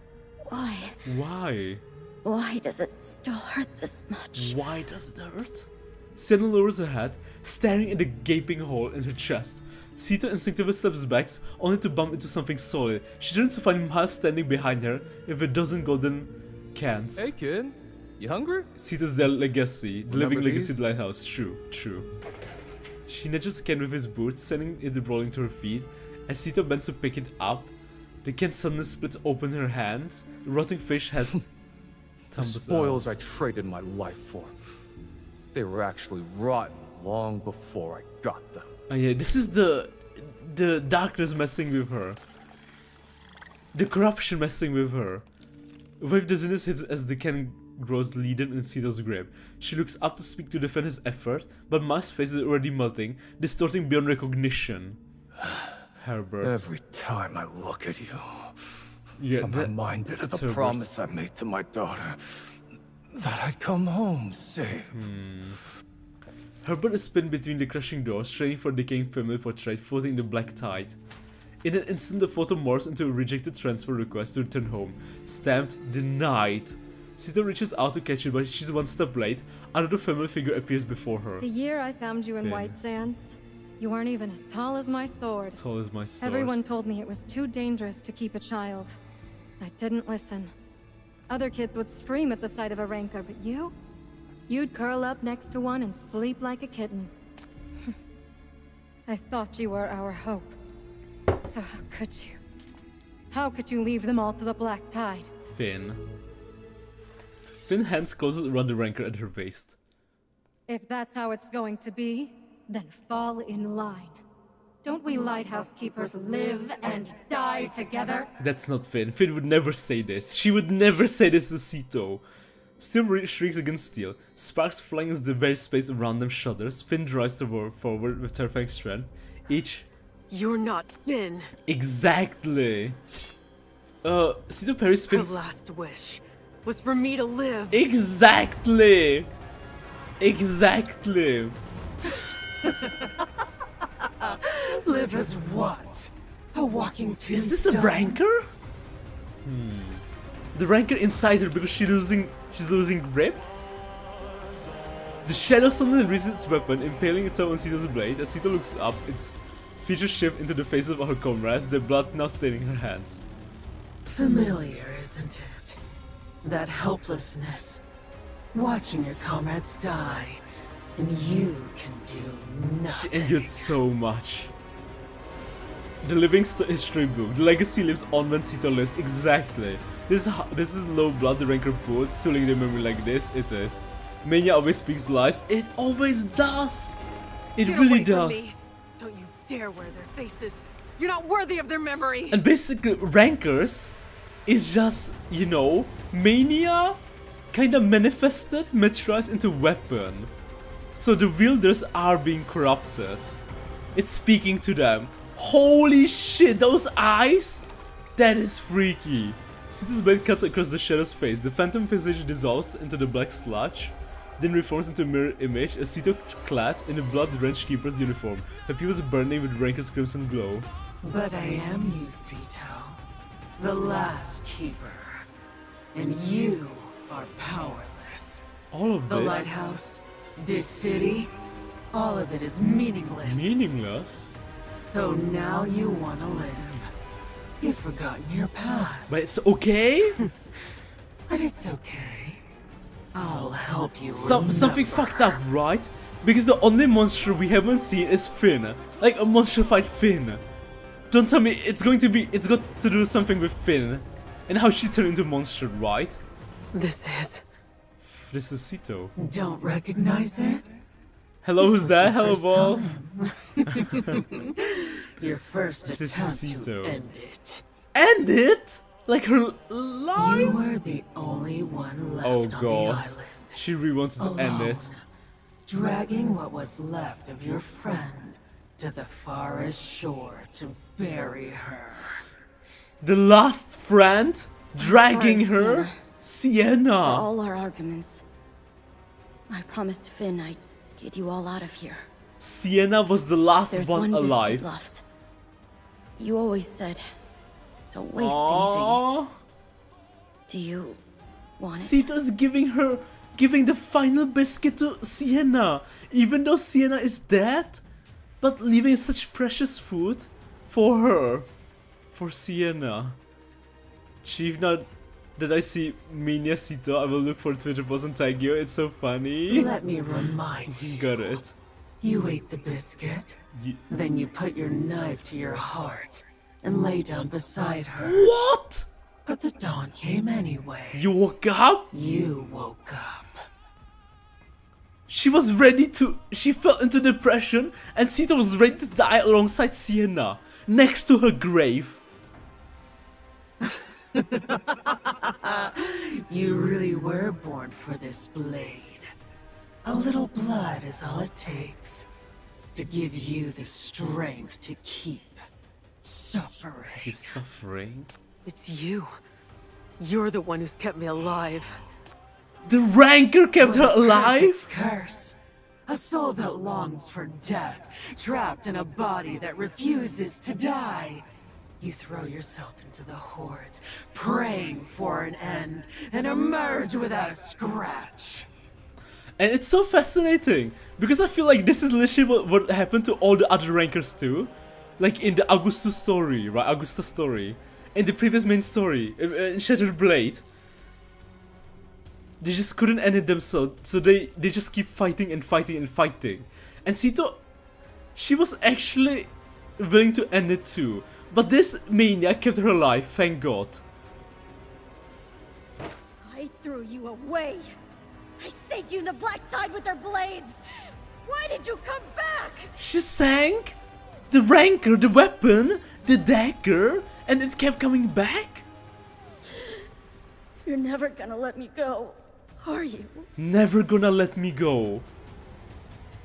[SPEAKER 5] why?
[SPEAKER 1] Why?
[SPEAKER 5] Why does it still hurt this much?
[SPEAKER 1] Why does it hurt? Sienna lowers her head, staring at the gaping hole in her chest. Ceto instinctively steps back, only to bump into something solid. She turns to find Miles standing behind her with a dozen golden cans.
[SPEAKER 7] Hey kid, you hungry?
[SPEAKER 1] Ceto's their legacy, the living
[SPEAKER 7] Remember
[SPEAKER 1] legacy
[SPEAKER 7] these?
[SPEAKER 1] lighthouse. True. She nudges the can with his boot, sending it rolling to her feet. As Ceto bends to pick it up, the can suddenly splits open in her hands. The rotting fish head
[SPEAKER 7] The
[SPEAKER 1] tumbles
[SPEAKER 7] spoils I
[SPEAKER 1] out.
[SPEAKER 7] traded my life for. They were actually rotten long before I got them.
[SPEAKER 1] Oh yeah, this is the darkness messing with her. The corruption messing with her. A wave of dizziness hits as the can grows leaden in Ceto's grip. She looks up to speak to defend his effort, but Miles' face is already melting, distorting beyond recognition. Herbert.
[SPEAKER 7] Every time I look at you,
[SPEAKER 1] Yeah,
[SPEAKER 7] I'm reminded of
[SPEAKER 1] that's
[SPEAKER 7] the
[SPEAKER 1] Herbert.
[SPEAKER 7] promise I made to my daughter that I'd come home safe.
[SPEAKER 1] Herbert is pinned between the crushing doors, straining for a decaying family portrait floating in the black tide. In an instant, the photo morphs into a rejected transfer request to return home, stamped denied. Ceto reaches out to catch it, but she's one step late. Another family figure appears before her.
[SPEAKER 6] The year I found you in
[SPEAKER 1] Finn.
[SPEAKER 6] White Sands, you weren't even as tall as my sword.
[SPEAKER 1] Tall as my sword.
[SPEAKER 6] Everyone told me it was too dangerous to keep a child. I didn't listen. Other kids would scream at the sight of a rancor, but you'd curl up next to one and sleep like a kitten. I thought you were our hope. So how could you? How could you leave them all to the black tide?
[SPEAKER 1] Finn. Finn's hands closes around the rancor at her waist.
[SPEAKER 6] If that's how it's going to be, then fall in line. Don't we lighthouse keepers live and die together?
[SPEAKER 1] That's not Finn. Finn would never say this. She would never say this to Ceto. Steel shrieks against steel. Sparks flying as the very space around them shudders. Finn drives forward with terrifying strength. Each...
[SPEAKER 3] You're not Finn.
[SPEAKER 1] Exactly. Ceto parries
[SPEAKER 3] Her
[SPEAKER 1] Finn's...
[SPEAKER 3] last wish was for me to live.
[SPEAKER 1] Exactly.
[SPEAKER 3] Live as what? A walking tombstone.
[SPEAKER 1] Is this a rancor? The rancor inside her because she's losing grip? The shadow suddenly raises its weapon, impaling itself on Ceto's blade. As Ceto looks up, its features shift into the faces of her comrades, their blood now staining her hands.
[SPEAKER 8] Familiar, isn't it? That helplessness. Watching your comrades die, and you can do
[SPEAKER 1] She
[SPEAKER 8] nothing.
[SPEAKER 1] endured so much. The living history book. The legacy lives on when Ceto lives. Exactly. This is low blood the rancor puts, sealing the memory like this. It is. Mania always speaks lies. It always does. It
[SPEAKER 3] Get
[SPEAKER 1] really
[SPEAKER 3] away from
[SPEAKER 1] does.
[SPEAKER 3] me. Don't you dare wear their faces. You're not worthy of their memory.
[SPEAKER 1] And basically, rancors is just, you know, mania kind of manifested, materialized into weapon. So the wielders are being corrupted. It's speaking to them. Holy shit, those eyes! That is freaky. Ceto's blade cuts across the shadow's face. The phantom visage dissolves into the black sludge, then reforms into a mirror image, a Ceto clad in a blood-drenched keeper's uniform. Her pupils burning with Ranker's crimson glow.
[SPEAKER 8] But I am you, Ceto, the last keeper, and you are powerless.
[SPEAKER 1] All of
[SPEAKER 8] The
[SPEAKER 1] this?
[SPEAKER 8] lighthouse, this city, all of it is meaningless.
[SPEAKER 1] Meaningless?
[SPEAKER 8] So now you want to live. You've forgotten your past.
[SPEAKER 1] But it's okay?
[SPEAKER 8] But it's okay. I'll help you
[SPEAKER 1] Something
[SPEAKER 8] remember.
[SPEAKER 1] fucked up, right? Because the only monster we haven't seen is Finn. Like a monster fight Finn. Don't tell me it's got to do something with Finn. And how she turned into a monster, right?
[SPEAKER 3] This is...
[SPEAKER 1] This is Ceto.
[SPEAKER 8] Don't recognize it?
[SPEAKER 1] Hello, who's
[SPEAKER 8] This was
[SPEAKER 1] that?
[SPEAKER 8] your
[SPEAKER 1] Hello,
[SPEAKER 8] first
[SPEAKER 1] Ball.
[SPEAKER 8] time. Your first
[SPEAKER 1] This is
[SPEAKER 8] attempt
[SPEAKER 1] Ceto.
[SPEAKER 8] to end it.
[SPEAKER 1] End it? Like her life?
[SPEAKER 8] You were the only one left
[SPEAKER 1] Oh
[SPEAKER 8] on the
[SPEAKER 1] god.
[SPEAKER 8] island.
[SPEAKER 1] She really wanted to end it.
[SPEAKER 8] Alone, dragging what was left of your friend to the farthest shore to bury her.
[SPEAKER 1] The last friend? Dragging
[SPEAKER 5] Sorry,
[SPEAKER 1] her?
[SPEAKER 5] For
[SPEAKER 1] Sienna!
[SPEAKER 5] all our arguments, I promised Finn I'd get you all out of here.
[SPEAKER 1] Sienna was the last
[SPEAKER 5] There's
[SPEAKER 1] one
[SPEAKER 5] one biscuit
[SPEAKER 1] alive.
[SPEAKER 5] left. You always said, don't waste anything.
[SPEAKER 1] Aww.
[SPEAKER 5] Do you want it?
[SPEAKER 1] Ceto's giving the final biscuit to Sienna, even though Sienna is dead, but leaving such precious food for her, for Sienna. Chief, now that I see Minya Ceto, I will look for Twitter post and tag you. It's so funny.
[SPEAKER 8] Let me remind you.
[SPEAKER 1] Got it.
[SPEAKER 8] You ate the biscuit, then you put your knife to your heart and lay down beside her.
[SPEAKER 1] What?
[SPEAKER 8] But the dawn came anyway.
[SPEAKER 1] You woke up?
[SPEAKER 8] You woke up.
[SPEAKER 1] She was ready to. She fell into depression, and Ceto was ready to die alongside Sienna, next to her grave.
[SPEAKER 8] You really were born for this blade. A little blood is all it takes to give you the strength to keep suffering.
[SPEAKER 1] Keep suffering.
[SPEAKER 3] It's you. You're the one who's kept me alive.
[SPEAKER 1] The rancor kept her
[SPEAKER 8] What a
[SPEAKER 1] alive?
[SPEAKER 8] perfect curse. A soul that longs for death, trapped in a body that refuses to die. You throw yourself into the hordes, praying for an end, and emerge without a scratch.
[SPEAKER 1] And it's so fascinating, because I feel like this is literally what happened to all the other rankers too. Like in the Augusta story, right? Augusta story. In the previous main story, in Shattered Blade. They just couldn't end it themselves, so they just keep fighting and fighting and fighting. And Ceto, she was actually willing to end it too. But this mania kept her alive, thank god.
[SPEAKER 5] I threw you away. I saved you in the black tide with their blades. Why did you come back?
[SPEAKER 1] She sank the rancor, the weapon, the dagger, and it kept coming back?
[SPEAKER 5] You're never gonna let me go, are you?
[SPEAKER 1] Never gonna let me go.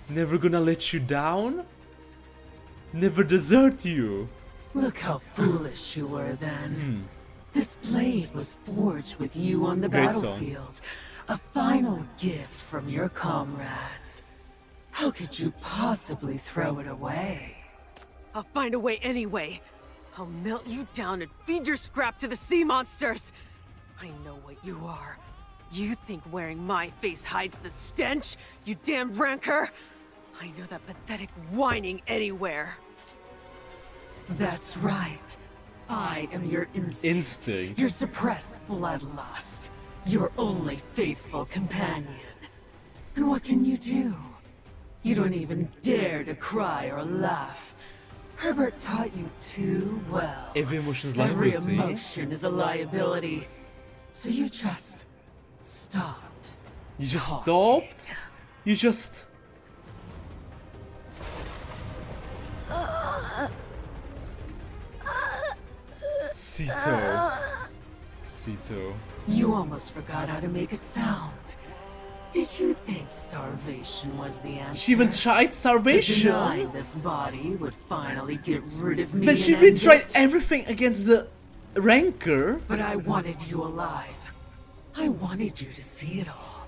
[SPEAKER 1] Never gonna let you down? Never desert you.
[SPEAKER 8] Look how foolish you were then. This blade was forged with you on the
[SPEAKER 1] Great song.
[SPEAKER 8] battlefield. A final gift from your comrades. How could you possibly throw it away?
[SPEAKER 3] I'll find a way anyway. I'll melt you down and feed your scrap to the sea monsters. I know what you are. You think wearing my face hides the stench? You damn rancor! I know that pathetic whining anywhere.
[SPEAKER 8] That's right. I am your instinct. Your suppressed bloodlust. Your only faithful companion. And what can you do? You don't even dare to cry or laugh. Herbert taught you too well.
[SPEAKER 1] Every emotion is
[SPEAKER 8] Every
[SPEAKER 1] liability.
[SPEAKER 8] emotion is a liability. So you just stopped.
[SPEAKER 1] You just
[SPEAKER 8] talking.
[SPEAKER 1] stopped? You just... Ceto. Ceto.
[SPEAKER 8] You almost forgot how to make a sound. Did you think starvation was the answer?
[SPEAKER 1] She even tried
[SPEAKER 8] That
[SPEAKER 1] starvation?
[SPEAKER 8] denying this body would finally get rid of me.
[SPEAKER 1] But she
[SPEAKER 8] and
[SPEAKER 1] really
[SPEAKER 8] end
[SPEAKER 1] tried
[SPEAKER 8] it?
[SPEAKER 1] everything against the Rancor?
[SPEAKER 8] But I wanted you alive. I wanted you to see it all.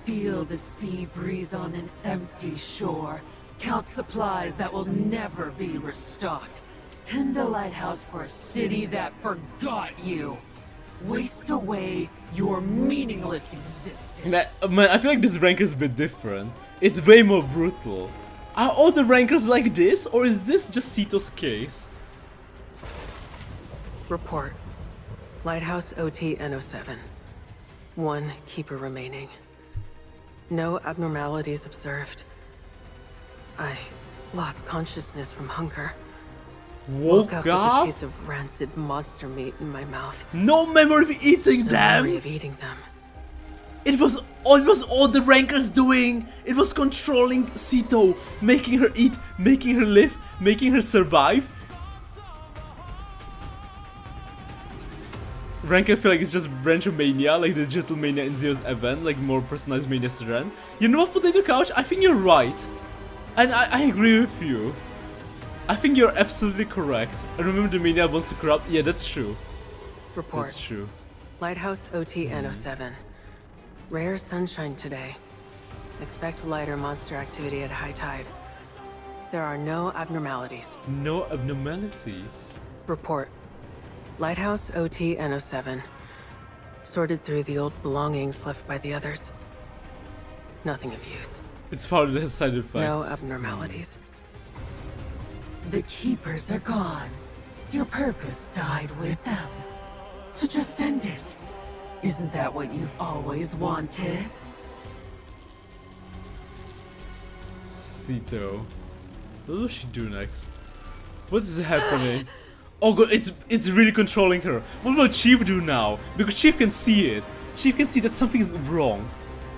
[SPEAKER 8] Feel the sea breeze on an empty shore. Count supplies that will never be restocked. Tend a lighthouse for a city that forgot you. Waste away your meaningless existence.
[SPEAKER 1] Man, I feel like this Rancor is a bit different. It's way more brutal. Are all the Rancors like this, or is this just Ceto's case?
[SPEAKER 3] Report. Lighthouse OT N07. 1 keeper remaining. No abnormalities observed. I lost consciousnness from hunger. Woke up with a taste of rancid monster meat in my mouth.
[SPEAKER 1] No memory of eating them.
[SPEAKER 3] Memory of eating them.
[SPEAKER 1] It was all the Rancors doing. It was controlling Ceto, making her eat, making her live, making her survive. Rancor, I feel like it's just branch of mania, like the digital mania in Zero's event, like more personalized manias to run. You know what, Potato Couch? I think you're right. And I agree with you. I think you're absolutely correct. I remember the mania wants to corrupt. Yeah, that's true.
[SPEAKER 3] Report.
[SPEAKER 1] That's true.
[SPEAKER 3] Lighthouse OT N07. Rare sunshine today. Expect lighter monster activity at high tide. There are no abnormalities.
[SPEAKER 1] No abnormalities.
[SPEAKER 3] Report. Lighthouse OT N07. Sorted through the old belongings left by the others. Nothing of use.
[SPEAKER 1] It's part of the side effects.
[SPEAKER 3] No abnormalities.
[SPEAKER 8] The keepers are gone. Your purpose died with them. So just end it. Isn't that what you've always wanted?
[SPEAKER 1] Ceto. What will she do next? What is happening? Oh god, it's really controlling her. What will Chief do now? Because Chief can see it. Chief can see that something is wrong.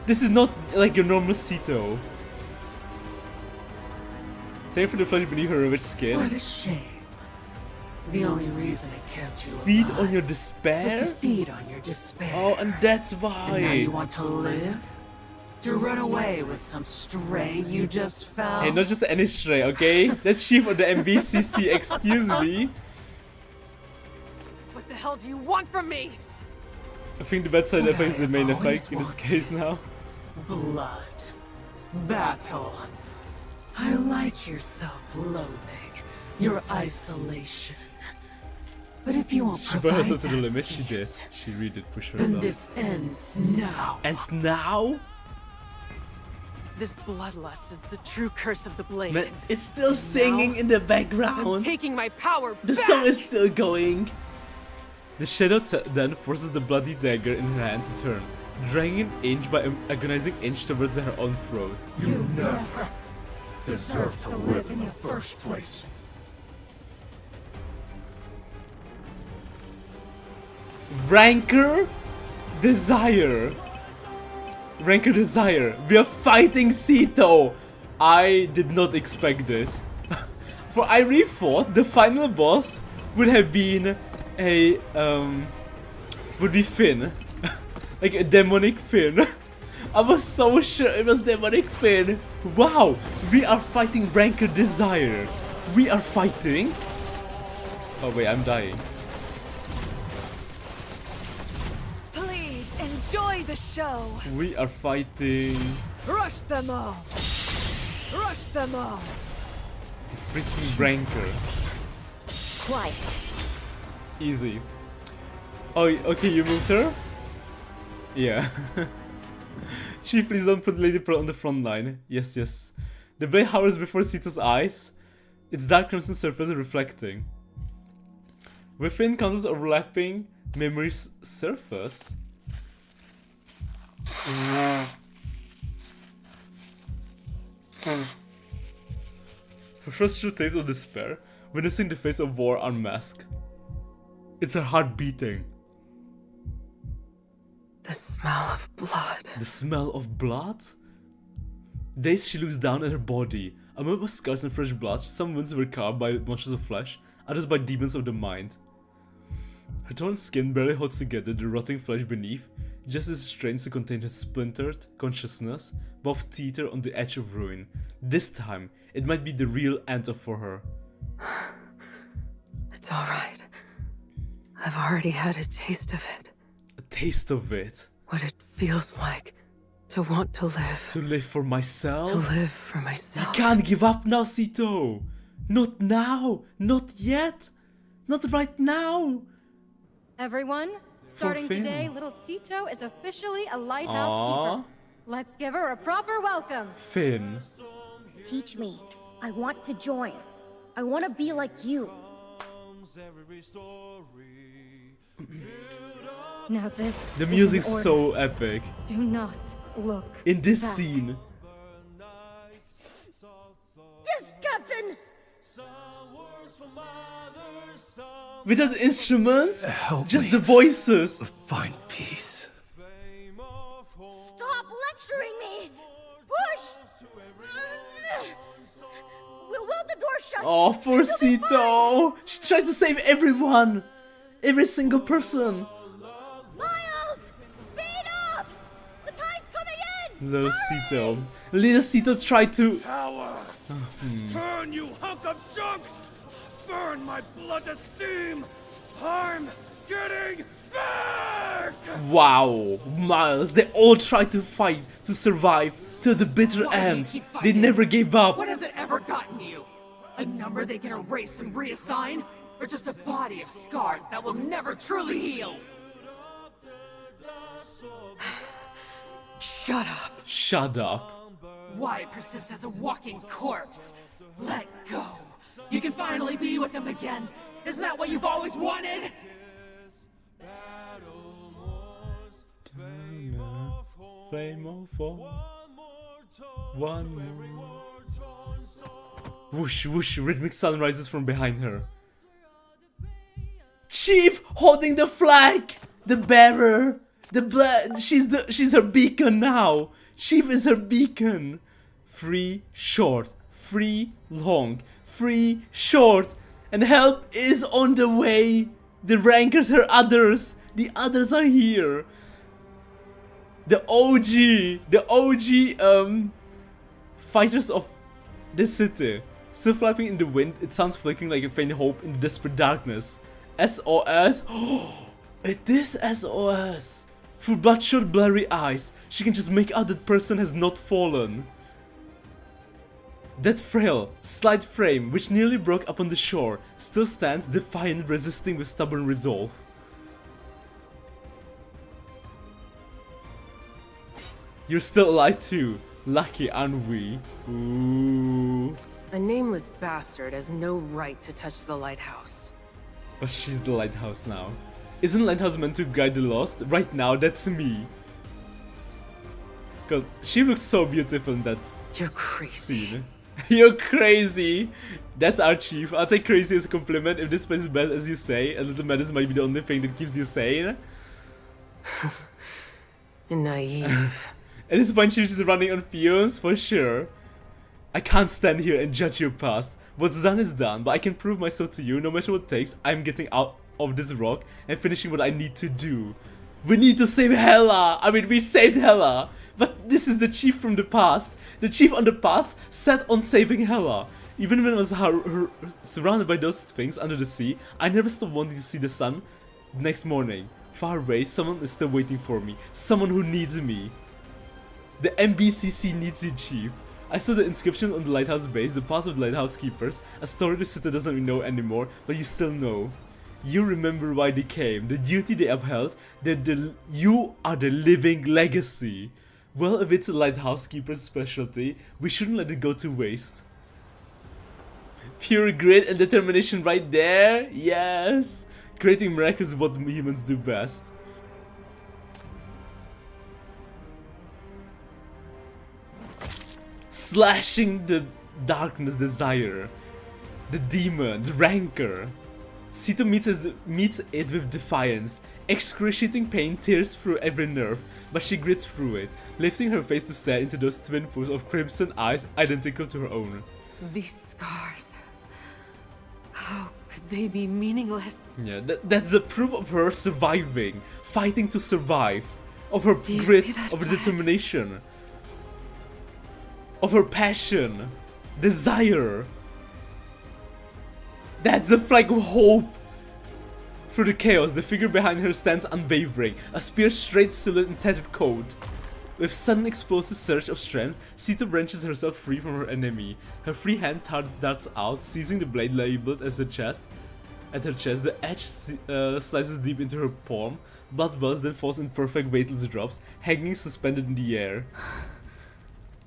[SPEAKER 1] This is not like your normal Ceto. Same for the flesh beneath her rich skin.
[SPEAKER 8] What a shame. The only reason it kept you
[SPEAKER 1] Feed
[SPEAKER 8] alive
[SPEAKER 1] on your
[SPEAKER 8] was to
[SPEAKER 1] despair?
[SPEAKER 8] feed on your despair.
[SPEAKER 1] Oh, and that's
[SPEAKER 8] And now
[SPEAKER 1] why.
[SPEAKER 8] you want to live? To run away with some stray you just found?
[SPEAKER 1] Hey, not just any stray, okay? That's Chief of the MBCC, excuse me.
[SPEAKER 3] What the hell do you want from me?
[SPEAKER 1] I think the bad side
[SPEAKER 8] What
[SPEAKER 1] effect is
[SPEAKER 8] I
[SPEAKER 1] the main
[SPEAKER 8] have always
[SPEAKER 1] effect in this
[SPEAKER 8] wanted.
[SPEAKER 1] case now.
[SPEAKER 8] Blood. Battle. I like your self-loathing. Your isolation. But if you won't
[SPEAKER 1] She brought
[SPEAKER 8] provide
[SPEAKER 1] herself to the
[SPEAKER 8] that
[SPEAKER 1] limit, she did.
[SPEAKER 8] feast,
[SPEAKER 1] She really did push
[SPEAKER 8] then
[SPEAKER 1] herself.
[SPEAKER 8] this ends now.
[SPEAKER 1] And now?
[SPEAKER 3] This bloodlust is the true curse of the blade.
[SPEAKER 1] Man, it's still singing in the
[SPEAKER 3] I'm
[SPEAKER 1] background.
[SPEAKER 3] taking my power
[SPEAKER 1] The
[SPEAKER 3] back.
[SPEAKER 1] song is still going. The shadow then forces the bloody dagger in her hand to turn, dragging an inch by an agonizing inch towards her own throat.
[SPEAKER 9] You never deserve to live in the first place.
[SPEAKER 1] Rancor Desire. Rancor Desire. We are fighting Ceto. I did not expect this. For I really thought the final boss would have been a would be Finn. Like a demonic Finn. I was so sure it was demonic Finn. Wow, we are fighting Rancor Desire. We are fighting. Oh wait, I'm dying.
[SPEAKER 5] Please enjoy the show.
[SPEAKER 1] We are fighting
[SPEAKER 3] Rush them all. Rush them all.
[SPEAKER 1] the freaking Rancor.
[SPEAKER 5] Quiet.
[SPEAKER 1] Easy. Oh, okay, you moved her? Yeah. Chief, please don't put Lady Pearl on the front line. Yes, yes. The blade hovers before Ceto's eyes, its dark crimson surface reflecting. Within countless overlapping memories surface. Her first true taste of despair, witnessing the face of war unmasked. It's her heart beating.
[SPEAKER 3] The smell of blood.
[SPEAKER 1] The smell of blood? Dazed, she looks down at her body. Amid with scars and fresh blood, some wounds were carved by monsters of flesh, others by demons of the mind. Her torn skin barely holds together the rotting flesh beneath, just as it strains to contain her splintered consciousness, both teeter on the edge of ruin. This time, it might be the real end for her.
[SPEAKER 3] It's all right. I've already had a taste of it.
[SPEAKER 1] A taste of it.
[SPEAKER 3] What it feels like to want to live.
[SPEAKER 1] To live for myself?
[SPEAKER 3] To live for
[SPEAKER 1] You
[SPEAKER 3] myself.
[SPEAKER 1] can't give up now, Ceto. Not now. Not yet. Not right now.
[SPEAKER 6] Everyone, starting
[SPEAKER 1] Finn.
[SPEAKER 6] today, little Ceto is officially a lighthouse
[SPEAKER 1] Aww.
[SPEAKER 6] keeper. Let's give her a proper welcome.
[SPEAKER 1] Finn.
[SPEAKER 5] Teach me. I want to join. I want to be like you.
[SPEAKER 6] Now this
[SPEAKER 1] The
[SPEAKER 6] is
[SPEAKER 1] music's
[SPEAKER 6] an order.
[SPEAKER 1] so epic.
[SPEAKER 6] Do not look
[SPEAKER 1] In this
[SPEAKER 6] back.
[SPEAKER 1] scene.
[SPEAKER 5] Yes, Captain!
[SPEAKER 1] Without instruments,
[SPEAKER 9] Help
[SPEAKER 1] just
[SPEAKER 9] me
[SPEAKER 1] the voices.
[SPEAKER 9] find peace.
[SPEAKER 5] Stop lecturing me! Push! We'll weld the door shut.
[SPEAKER 1] Oh, poor
[SPEAKER 5] You'll be fine.
[SPEAKER 1] Ceto. She tried to save everyone. Every single person.
[SPEAKER 5] Miles! Speed up! The tide's coming in!
[SPEAKER 1] Little
[SPEAKER 5] Hurry!
[SPEAKER 1] Ceto. Little Ceto tried to...
[SPEAKER 9] Power! Turn, you hunk of junk! Burn my blood to steam! I'm getting back!
[SPEAKER 1] Wow. Miles, they all tried to fight, to survive, till the bitter
[SPEAKER 8] Why do you
[SPEAKER 1] end.
[SPEAKER 8] keep
[SPEAKER 1] They
[SPEAKER 8] fighting?
[SPEAKER 1] never gave up.
[SPEAKER 8] What has it ever gotten you? A number they can erase and reassign? Or just a body of scars that will never truly heal? Shut up.
[SPEAKER 1] Shut up.
[SPEAKER 8] Why persist as a walking corpse? Let go. You can finally be with them again. Isn't that what you've always wanted?
[SPEAKER 1] Flame of war. One more. Whoosh, whoosh, rhythmic sun rises from behind her. Chief holding the flag! The bearer! She's her beacon now! Chief is her beacon! Free, short. Free, long. Free, short. And help is on the way! The rankers, her others! The others are here! The OG, fighters of the city. Still flapping in the wind, it sounds flickering like a faint hope in the desperate darkness. SOS? It is SOS! Through bloodshot, blurry eyes, she can just make out that person has not fallen. That frail, slight frame, which nearly broke up on the shore, still stands defiant, resisting with stubborn resolve. You're still alive too. Lucky, aren't we? Ooh.
[SPEAKER 3] A nameless bastard has no right to touch the lighthouse.
[SPEAKER 1] But she's the lighthouse now. Isn't the lighthouse meant to guide the lost? Right now, that's me. God, she looks so beautiful in that
[SPEAKER 3] You're crazy.
[SPEAKER 1] scene. You're crazy! That's our chief. I'll take crazy as a compliment. If this place is bad as you say, a little madness might be the only thing that keeps you sane.
[SPEAKER 3] Naive.
[SPEAKER 1] At this point, she's just running on fumes, for sure. I can't stand here and judge your past. What's done is done, but I can prove myself to you. No matter what it takes, I'm getting out of this rock and finishing what I need to do. We need to save Hela! I mean, we saved Hela! But this is the chief from the past. The chief on the past set on saving Hela. Even when I was surrounded by those things under the sea, I never stopped wanting to see the sun. Next morning, far away, someone is still waiting for me. Someone who needs me. The MBCC needs you, chief. I saw the inscription on the lighthouse base, the past of the lighthouse keepers, a story the city doesn't know anymore, but you still know. You remember why they came, the duty they upheld, that you are the living legacy. Well, if it's a lighthouse keeper's specialty, we shouldn't let it go to waste. Pure grit and determination right there, yes! Creating miracles is what humans do best. Slashing the darkness desire, the demon, the rancor. Ceto meets it with defiance. Excruciating pain tears through every nerve, but she grits through it, lifting her face to stare into those twin pools of crimson eyes identical to her own.
[SPEAKER 3] These scars. How could they be meaningless?
[SPEAKER 1] Yeah, that's the proof of her surviving, fighting to survive, of her
[SPEAKER 3] you
[SPEAKER 1] grit,
[SPEAKER 3] see that
[SPEAKER 1] of her
[SPEAKER 3] flag?
[SPEAKER 1] determination, of her passion, desire. That's the flag of hope Through the chaos, the figure behind her stands unwavering, a spear straight silhouette in tattered coat. With sudden explosive surge of strength, Ceto wrenches herself free from her enemy. Her free hand darts out, seizing the blade labeled as her chest. At her chest, the edge slices deep into her palm. Blood wells, then falls in perfect weightless drops, hanging suspended in the air.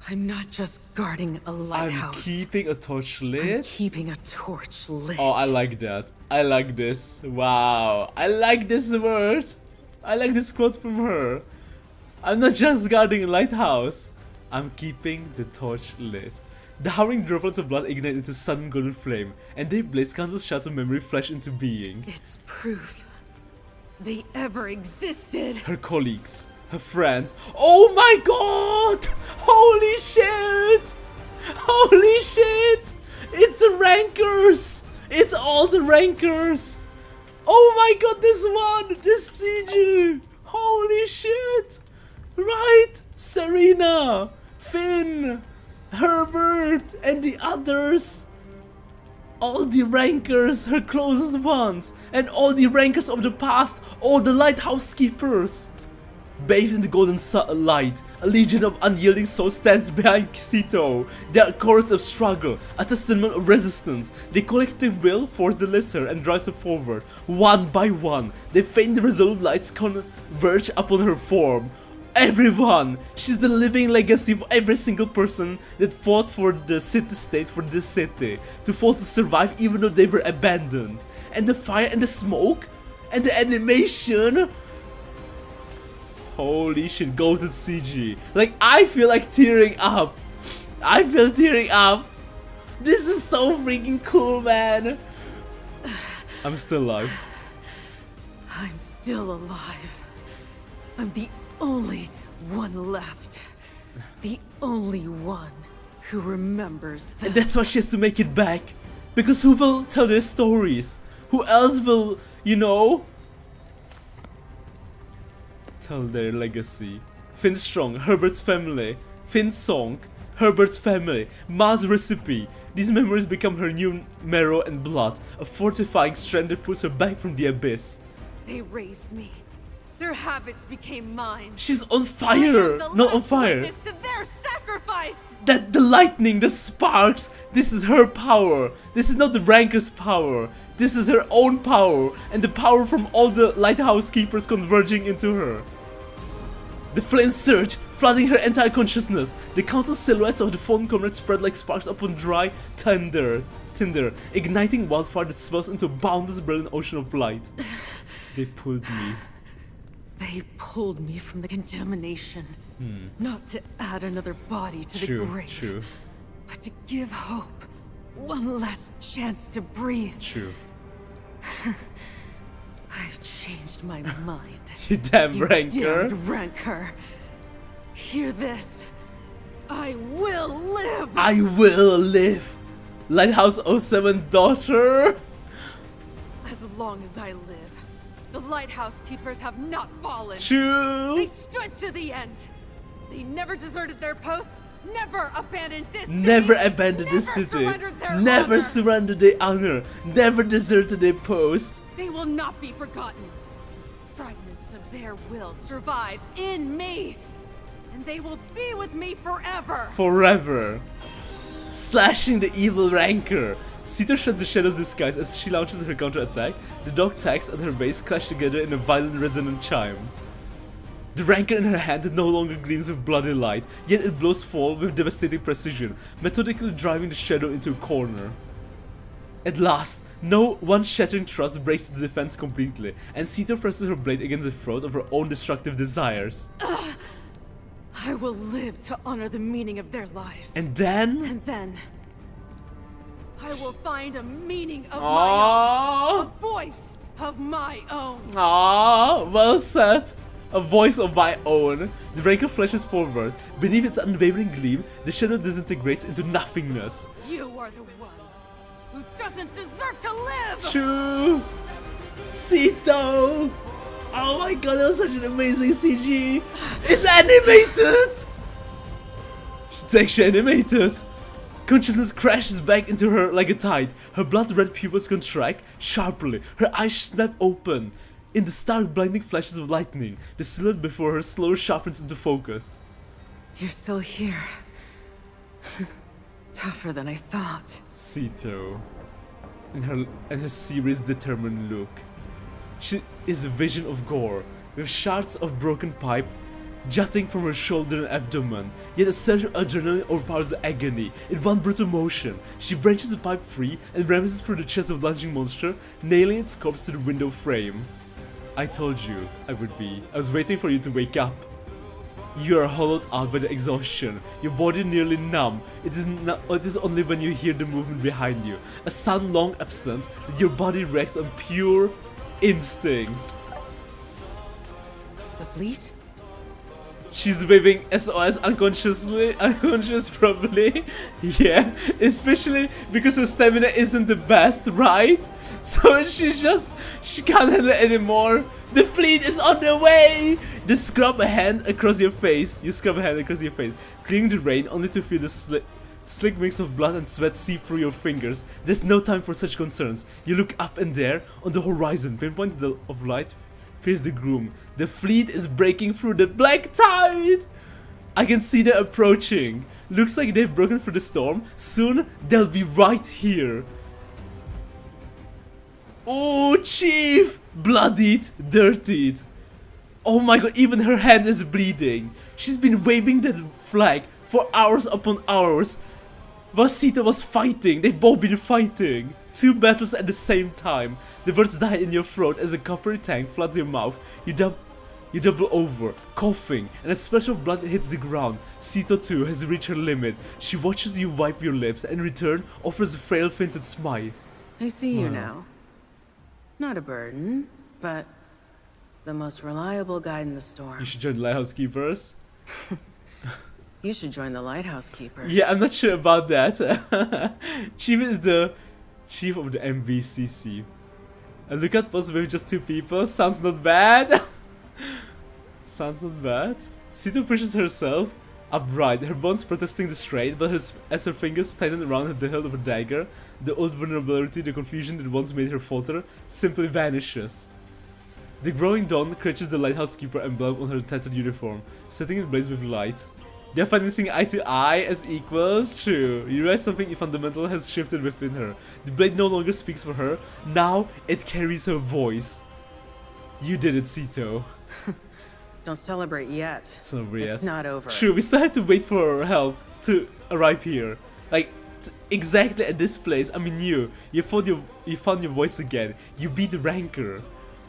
[SPEAKER 3] I'm not just guarding a lighthouse.
[SPEAKER 1] I'm keeping a torch lit.
[SPEAKER 3] I'm keeping a torch lit.
[SPEAKER 1] Oh, I like that. I like this. Wow. I like this word. I like this quote from her. I'm not just guarding a lighthouse. I'm keeping the torch lit. The hovering droplets of blood ignite into sudden golden flame, and they blaze countless shards of memory flash into being.
[SPEAKER 3] It's proof they ever existed.
[SPEAKER 1] Her colleagues, her friends. Oh my god! Holy shit! Holy shit! It's the rankers! It's all the rankers! Oh my god, this one! This CG! Holy shit! Right! Serena! Finn! Herbert! And the others! All the rankers, her closest ones! And all the rankers of the past! All the lighthouse keepers! Bathed in the golden light, a legion of unyielding souls stands behind Ceto. They are a chorus of struggle, a testament of resistance. Their collective will forces the lifter and drives her forward. One by one, the faint resolute lights converge upon her form. Everyone! She's the living legacy of every single person that fought for the city-state, for this city. To fall to survive even though they were abandoned. And the fire and the smoke, and the animation... Holy shit, goated CG. Like, I feel like tearing up. I feel tearing up. This is so freaking cool, man. I'm still alive.
[SPEAKER 3] I'm still alive. I'm the only one left. The only one who remembers them.
[SPEAKER 1] And that's why she has to make it back. Because who will tell their stories? Who else will, you know... tell their legacy. Finn's Strong, Herbert's family. Finn's Song, Herbert's family. Ma's recipe. These memories become her new marrow and blood, a fortifying strand that pulls her back from the abyss.
[SPEAKER 3] They raised me. Their habits became mine.
[SPEAKER 1] She's on fire, not on fire.
[SPEAKER 3] Witness to their sacrifice.
[SPEAKER 1] That the lightning, the sparks, this is her power. This is not the ranker's power. This is her own power, and the power from all the lighthouse keepers converging into her. The flames surge, flooding her entire consciousness. The countless silhouettes of the fallen comrades spread like sparks upon dry tinder, igniting wildfire that swells into a boundless brilliant ocean of light. They pulled me.
[SPEAKER 3] They pulled me from the contamination, not to add another body to the grave, but to give hope one last chance to breathe.
[SPEAKER 1] True.
[SPEAKER 3] I've changed my mind.
[SPEAKER 1] You damn
[SPEAKER 3] You
[SPEAKER 1] ranker.
[SPEAKER 3] damned rancor. Hear this. I will live.
[SPEAKER 1] I will live. Lighthouse 07 daughter.
[SPEAKER 3] As long as I live, the lighthouse keepers have not fallen.
[SPEAKER 1] True.
[SPEAKER 3] They stood to the end. They never deserted their post. Never abandoned this city.
[SPEAKER 1] Never abandoned this
[SPEAKER 3] Never
[SPEAKER 1] city.
[SPEAKER 3] surrendered their
[SPEAKER 1] Never
[SPEAKER 3] honor.
[SPEAKER 1] surrendered their honor. Never deserted their post.
[SPEAKER 3] They will not be forgotten. Fragments of their will survive in me, and they will be with me forever.
[SPEAKER 1] Forever. Slashing the evil rancor. Ceto shuts the shadow's disguise as she launches her counterattack. The dog tags at her base clash together in a violent resonant chime. The rancor in her hand no longer gleams with bloody light, yet it blows forward with devastating precision, methodically driving the shadow into a corner. At last, no one shattering thrust breaks its defense completely, and Ceto presses her blade against the throat of her own destructive desires.
[SPEAKER 3] I will live to honor the meaning of their lives.
[SPEAKER 1] And then...
[SPEAKER 3] And then... I will find a meaning of my own. A voice of my own.
[SPEAKER 1] Ah, well said. A voice of my own. The rancor flashes forward. Beneath its unwavering gleam, the shadow disintegrates into nothingness.
[SPEAKER 3] You are the one who doesn't deserve to live!
[SPEAKER 1] True. Ceto. Oh my god, that was such an amazing CG. It's animated. It's actually animated. Consciousness crashes back into her like a tide. Her blood-red pupils contract sharply. Her eyes snap open. In the stark, blinding flashes of lightning, the silhouette before her slowly sharpens into focus.
[SPEAKER 3] You're still here. Tougher than I thought.
[SPEAKER 1] Ceto. And her serious, determined look. She is a vision of gore, with shards of broken pipe jutting from her shoulder and abdomen. Yet a surge of adrenaline overpowers the agony. In one brutal motion, she wrenches the pipe free and rams it through the chest of the lunging monster, nailing its corpse to the window frame. I told you I would be. I was waiting for you to wake up. You are hollowed out by the exhaustion, your body nearly numb. It is only when you hear the movement behind you, a sound long absent, that your body reacts on pure instinct.
[SPEAKER 3] The fleet?
[SPEAKER 1] She's waving SOS unconscious probably. Yeah, especially because her stamina isn't the best, right? So she can't handle it anymore. The fleet is on the way! You scrub a hand across your face. Clearing the rain only to feel the slick mix of blood and sweat seep through your fingers. There's no time for such concerns. You look up and there, on the horizon, pinpoints of light, fears the gloom. The fleet is breaking through the black tide! I can see them approaching. Looks like they've broken through the storm. Soon, they'll be right here. Oh, Chief! Bloodied, dirtied. Oh my god, even her hand is bleeding. She's been waving that flag for hours upon hours. While Ceto was fighting, they've both been fighting. Two battles at the same time. The words die in your throat as a coppery tank floods your mouth. You double over, coughing, and a splash of blood hits the ground. Ceto too has reached her limit. She watches you wipe your lips and in return offers a frail fainted smile.
[SPEAKER 3] I see you now. Not a burden, but the most reliable guide in the storm.
[SPEAKER 1] You should join the Lighthouse Keepers.
[SPEAKER 3] You should join the Lighthouse Keepers.
[SPEAKER 1] Yeah, I'm not sure about that. Chief is the chief of the MVCC. A lookout post with just 2 people. Sounds not bad. Sounds not bad. Ceto pushes herself upright, her bones protesting the strain, but as her fingers tighten around the hilt of her dagger, the old vulnerability, the confusion that once made her falter, simply vanishes. The growing dawn catches the Lighthouse Keeper emblem on her tattered uniform, setting it ablaze with light. They're finally seeing eye to eye as equals. True. You realize something fundamental has shifted within her. The blade no longer speaks for her. Now it carries her voice. You did it, Ceto.
[SPEAKER 3] Don't celebrate yet. It's not over.
[SPEAKER 1] True, we still have to wait for her help to arrive here. Like, exactly at this place. I mean, you found your voice again. You beat the rancor.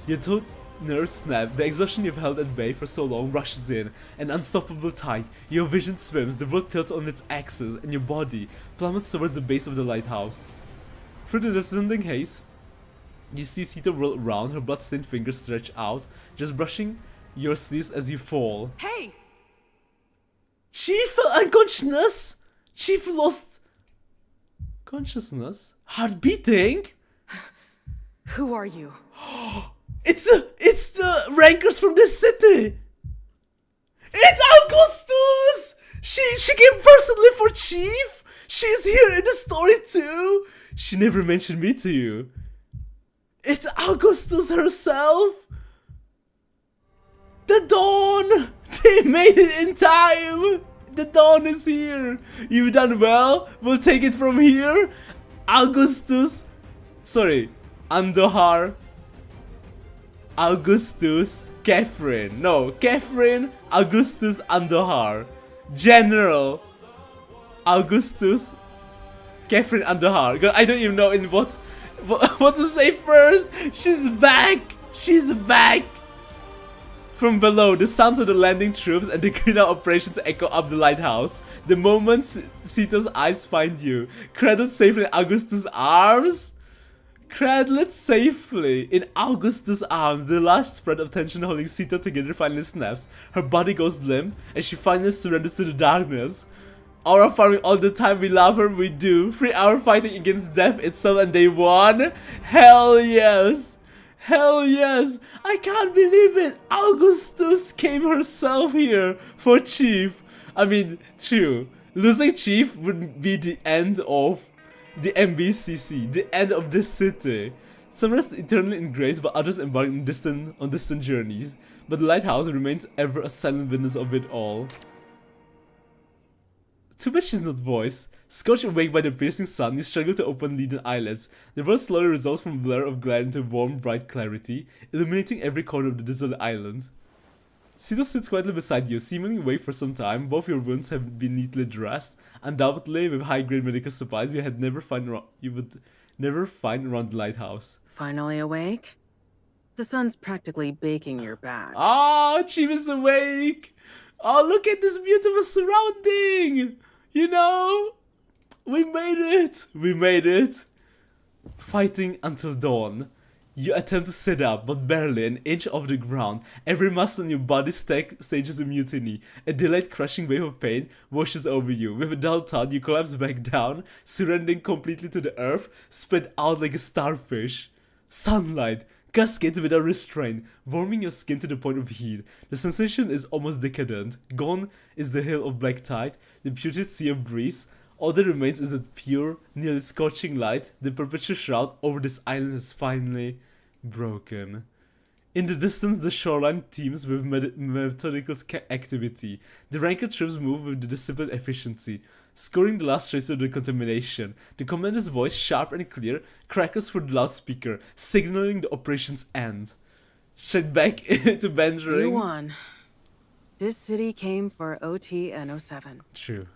[SPEAKER 1] Your toad nerves snap. The exhaustion you've held at bay for so long rushes in. An unstoppable tide. Your vision swims. The world tilts on its axis, and your body plummets towards the base of the lighthouse. Through the descending haze, you see Ceto roll around. Her blood-stained fingers stretch out, just brushing your sleeves as you fall.
[SPEAKER 3] Hey!
[SPEAKER 1] Chief fell unconscious! Chief lost consciousness? Heart beating?
[SPEAKER 3] Who are you?
[SPEAKER 1] It's the rankers from the city! It's Augustus! She came personally for Chief! She's here in the story too! She never mentioned me to you. It's Augustus herself! The dawn! They made it in time! The dawn is here! You've done well! We'll take it from here! Augustus... Sorry. Andohar... Augustus... Catherine. No, Catherine... Augustus Andohar. General... Augustus... Catherine Andohar. God, I don't even know in what to say first! She's back! She's back! From below, the sounds of the landing troops and the cleanup operations echo up the lighthouse. The moment Ceto's eyes find you, cradled safely in Augustus' arms. Cradled safely in Augustus' arms, the last thread of tension holding Ceto together finally snaps. Her body goes limp, and she finally surrenders to the darkness. Aura farming all the time, we love her, we do. 3 hour fighting against death itself, and they won. Hell yes! Hell yes! I can't believe it! Augustus came herself here for Chief. I mean, true. Losing Chief would be the end of the MBCC, the end of this city. Some rest eternally in grace, but others embark on distant journeys. But the lighthouse remains ever a silent witness of it all. Too bad she's not voiced. Scorched awake by the piercing sun, you struggle to open leaden eyelids. The world slowly resolves from a blur of glare into warm, bright clarity, illuminating every corner of the desolate island. Ceto sits quietly beside you, seemingly awake for some time. Both your wounds have been neatly dressed, undoubtedly with high-grade medical supplies you would never find around the lighthouse.
[SPEAKER 3] Finally awake? The sun's practically baking your back.
[SPEAKER 1] Oh, Chief is awake! Oh, look at this beautiful surrounding! You know? We made it! We made it! Fighting until dawn. You attempt to sit up, but barely an inch off the ground. Every muscle in your body stages a mutiny. A delayed crushing wave of pain washes over you. With a dull thud, you collapse back down, surrendering completely to the earth, spit out like a starfish. Sunlight cascades without restraint, warming your skin to the point of heat. The sensation is almost decadent. Gone is the hill of black tide, the putrid sea of breeze. All that remains is that pure, nearly scorching light. The perpetual shroud over this island has finally broken. In the distance, the shoreline teems with methodical activity. The Ranker troops move with the disciplined efficiency, scoring the last trace of the contamination. The commander's voice, sharp and clear, crackles through the loudspeaker, signaling the operation's end. Straight back to bantering.
[SPEAKER 3] You won. This city came for OT and 07.
[SPEAKER 1] True.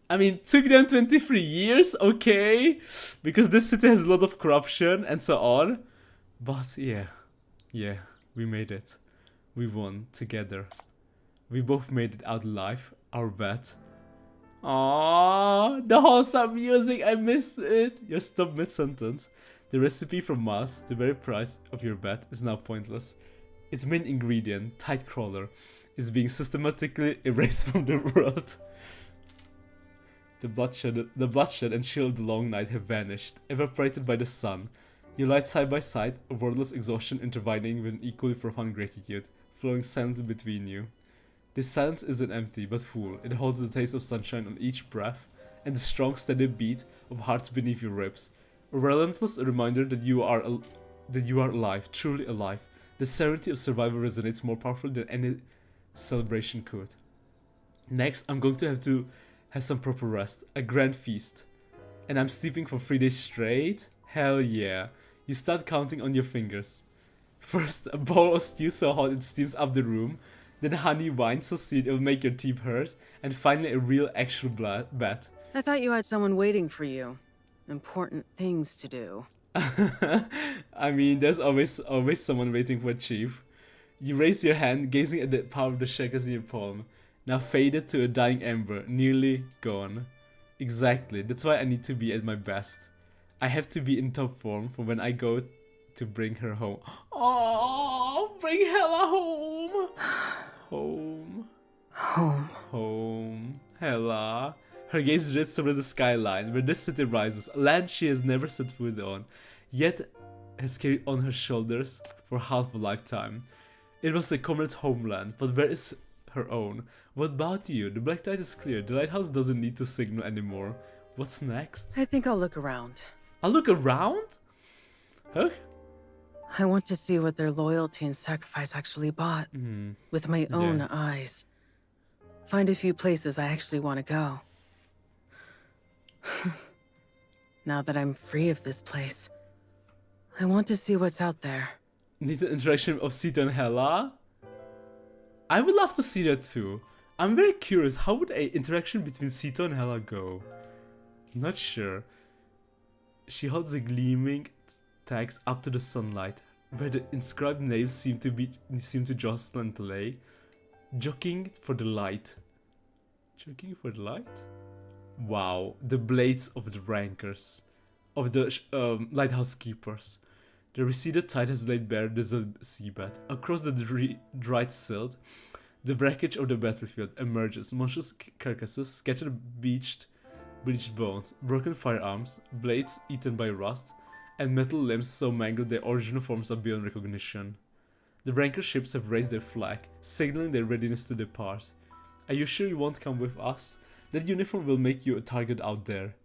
[SPEAKER 1] I mean, took them 23 years, okay, because this city has a lot of corruption and so on. But yeah, we made it. We won together. We both made it out alive, our bet. Aww, the wholesome music, I missed it. You're stopped mid-sentence. The recipe from Mars, the very price of your bet, is now pointless. Its main ingredient, Tidecrawler, is being systematically erased from the world. The bloodshed and chill of the long night have vanished, evaporated by the sun. You lie side by side, a wordless exhaustion intertwining with an equally profound gratitude, flowing silently between you. This silence isn't empty, but full. It holds the taste of sunshine on each breath, and the strong, steady beat of hearts beneath your ribs. A relentless reminder that you are alive, truly alive. The serenity of survival resonates more powerfully than any celebration could. Next, I'm going to have some proper rest, a grand feast. And I'm sleeping for 3 days straight? Hell yeah. You start counting on your fingers. First, a bowl of stew so hot it steams up the room, then honey wine so sweet it'll make your teeth hurt, and finally a real actual bat.
[SPEAKER 3] I thought you had someone waiting for you. Important things to do.
[SPEAKER 1] I mean, there's always someone waiting for a chief. You raise your hand, gazing at the power of the shakers in your palm. Now faded to a dying ember, nearly gone. Exactly, that's why I need to be at my best. I have to be in top form for when I go to bring her home. Oh, bring Hella home! Home. Hella. Her gaze drifts over the skyline, where this city rises, a land she has never set foot on, yet has carried on her shoulders for half a lifetime. It was the comrade's homeland, but where is her own? What about you? The black tide is clear, the lighthouse doesn't need to signal anymore. What's next?
[SPEAKER 3] I think I'll look around.
[SPEAKER 1] I'll look around? Huh?
[SPEAKER 3] I want to see what their loyalty and sacrifice actually bought. With my own eyes. Find a few places I actually want to go. Now that I'm free of this place, I want to see what's out there.
[SPEAKER 1] Need the interaction of Ceto and Hella? I would love to see that too. I'm very curious, how would an interaction between Ceto and Hella go? Not sure. She holds the gleaming tags up to the sunlight, where the inscribed names seem to jostle and play. Jockeying for the light. Jockeying for the light? Wow, the blades of the rankers, of the lighthouse keepers. The receded tide has laid bare the seabed. Across the dried silt, the wreckage of the battlefield emerges. Monstrous carcasses, scattered bleached bones, broken firearms, blades eaten by rust, and metal limbs so mangled their original forms are beyond recognition. The ranker ships have raised their flag, signaling their readiness to depart. Are you sure you won't come with us? That uniform will make you a target out there.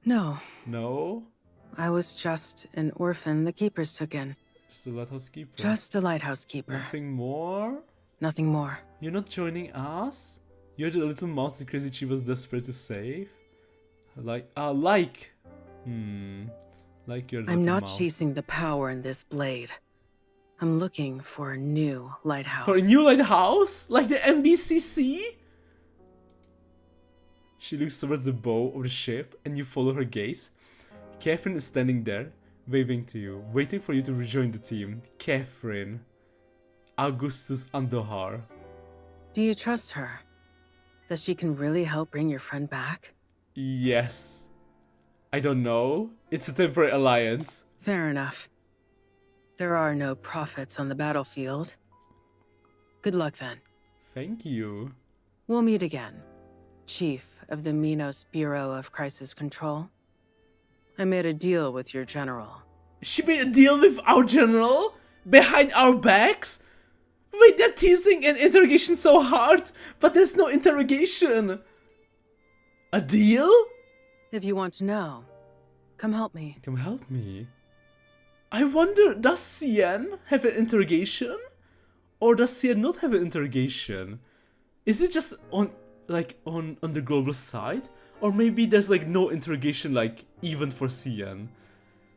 [SPEAKER 8] No,
[SPEAKER 1] No?
[SPEAKER 8] I was just an orphan the keepers took in.
[SPEAKER 1] Just a lighthouse keeper.
[SPEAKER 8] Just a lighthouse keeper.
[SPEAKER 1] Nothing more?
[SPEAKER 8] Nothing more.
[SPEAKER 1] You're not joining us? You're the little mouse the crazy chief was desperate to save? Like you're the
[SPEAKER 8] I'm
[SPEAKER 1] little
[SPEAKER 8] not
[SPEAKER 1] mouse.
[SPEAKER 8] chasing the power in this blade. I'm looking for a new lighthouse.
[SPEAKER 1] For a new lighthouse? Like the MBCC? She looks towards the bow of the ship and you follow her gaze. Catherine is standing there, waving to you, waiting for you to rejoin the team. Catherine. Augustus Andohar.
[SPEAKER 8] Do you trust her? That she can really help bring your friend back?
[SPEAKER 1] Yes. I don't know. It's a temporary alliance.
[SPEAKER 8] Fair enough. There are no prophets on the battlefield. Good luck then.
[SPEAKER 1] Thank you.
[SPEAKER 8] We'll meet again. Chief of the Minos Bureau of Crisis Control. I made a deal with your general.
[SPEAKER 1] She made a deal with our general? Behind our backs? Wait, they're teasing an interrogation so hard, but there's no interrogation. A deal?
[SPEAKER 8] If you want to know, come help me.
[SPEAKER 1] Come help me. I wonder, does CN have an interrogation? Or does CN not have an interrogation? Is it just on the global side? Or maybe there's like no interrogation like even for CN.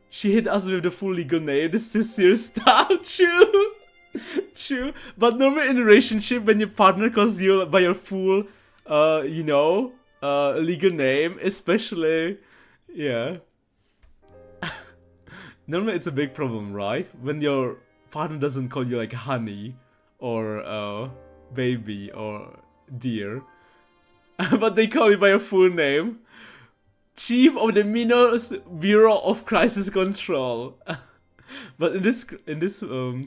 [SPEAKER 1] She hit us with the full legal name. This is serious stuff. True. True. But normally in a relationship when your partner calls you by your full legal name, especially yeah. Normally it's a big problem, right? When your partner doesn't call you like honey or baby or dear. But they call you by your full name. Chief of the Minos Bureau of Crisis Control. But in this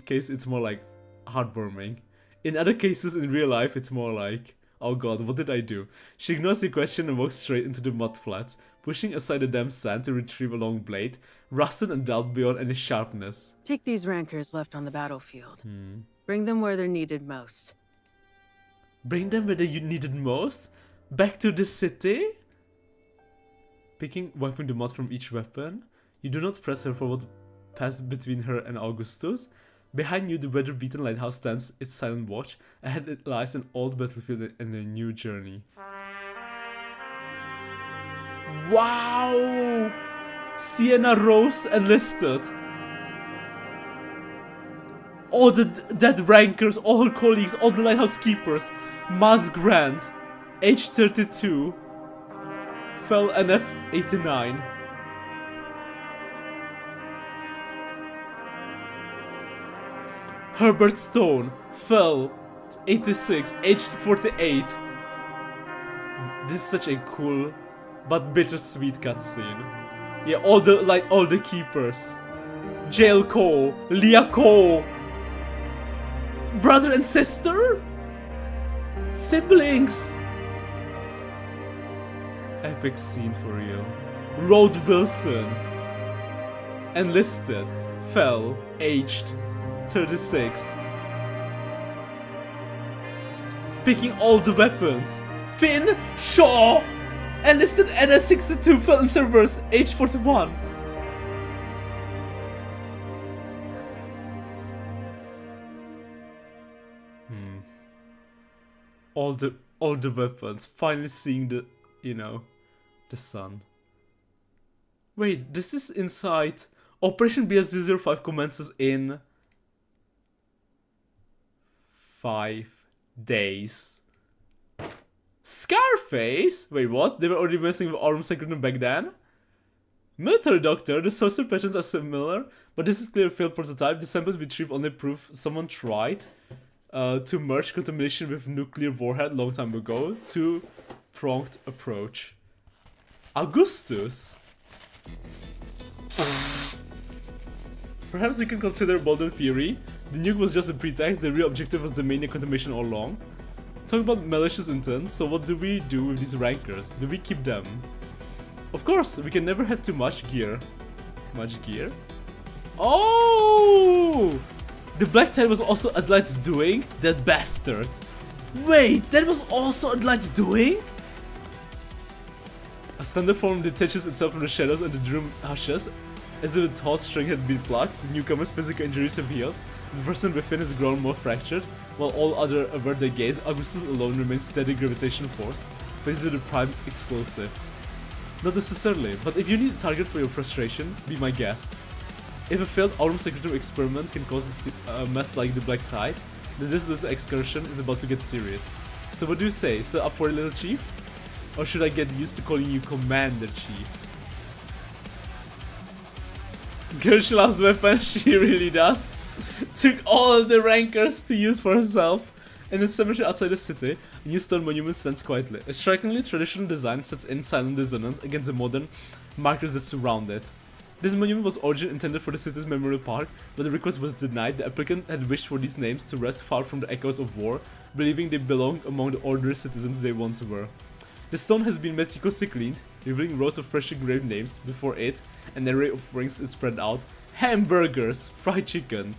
[SPEAKER 1] case, it's more like heartwarming. In other cases, in real life, it's more like, oh god, what did I do? She ignores the question and walks straight into the mud flats, pushing aside the damp sand to retrieve a long blade, rusted and dulled beyond any sharpness.
[SPEAKER 8] Take these rankers left on the battlefield. Bring them where they're needed most.
[SPEAKER 1] Bring them where they needed most? Back to the city? Wiping the mud from each weapon. You do not press her for what passed between her and Augustus. Behind you, the weather-beaten lighthouse stands its silent watch. Ahead it lies an old battlefield and a new journey. Wow! Sienna Rose enlisted. All the dead rankers, all her colleagues, all the lighthouse keepers. Maz Grant, age 32. Fell NF 89. Herbert Stone fell 86, aged 48. This is such a cool but bittersweet cutscene. Yeah, all the keepers. Jail Ko, Leah Ko. Brother and sister? Siblings. Epic scene for real. Rode Wilson. Enlisted. Fell. Aged 36. Picking all the weapons. Finn Shaw. Enlisted NS62. Fell in servers. Age 41. All the weapons. Finally seeing the the sun. Wait, this is inside. Operation BS005 commences in 5 days. Scarface? Wait, what? They were already messing with arms recruitment back then? Military doctor, the sorcerer patterns are similar, but this is clearly a failed prototype. The samples retrieved only prove someone tried to merge contamination with nuclear warhead long time ago. Two-pronged approach. Augustus? Perhaps we can consider Bolden theory. The nuke was just a pretext, the real objective was the mania contamination all along. Talk about malicious intent, so what do we do with these rankers? Do we keep them? Of course, we can never have too much gear. Too much gear? Oh! The Black Tide was also Adlight's doing? That bastard. Wait, that was also what Light's doing? A slender form detaches itself from the shadows and the room hushes. As if a taut string had been plucked, the newcomer's physical injuries have healed. The person within has grown more fractured, while all other avert their gaze. Augustus alone remains steady gravitational force, faced with a prime explosive. Not necessarily, but if you need a target for your frustration, be my guest. If a failed autumn secretive experiment can cause a mess like the Black Tide, then this little excursion is about to get serious. So what do you say? Still up for a little chief? Or should I get used to calling you Commander Chief? Girl, she loves weapons, she really does. Took all of the rankers to use for herself. In the cemetery outside the city, a new stone monument stands quietly. A strikingly traditional design sets in silent dissonance against the modern markers that surround it. This monument was originally intended for the city's memorial park, but the request was denied. The applicant had wished for these names to rest far from the echoes of war, believing they belonged among the ordinary citizens they once were. The stone has been meticulously cleaned, revealing rows of freshly engraved names before it, an array of rings is spread out. Hamburgers, fried chicken,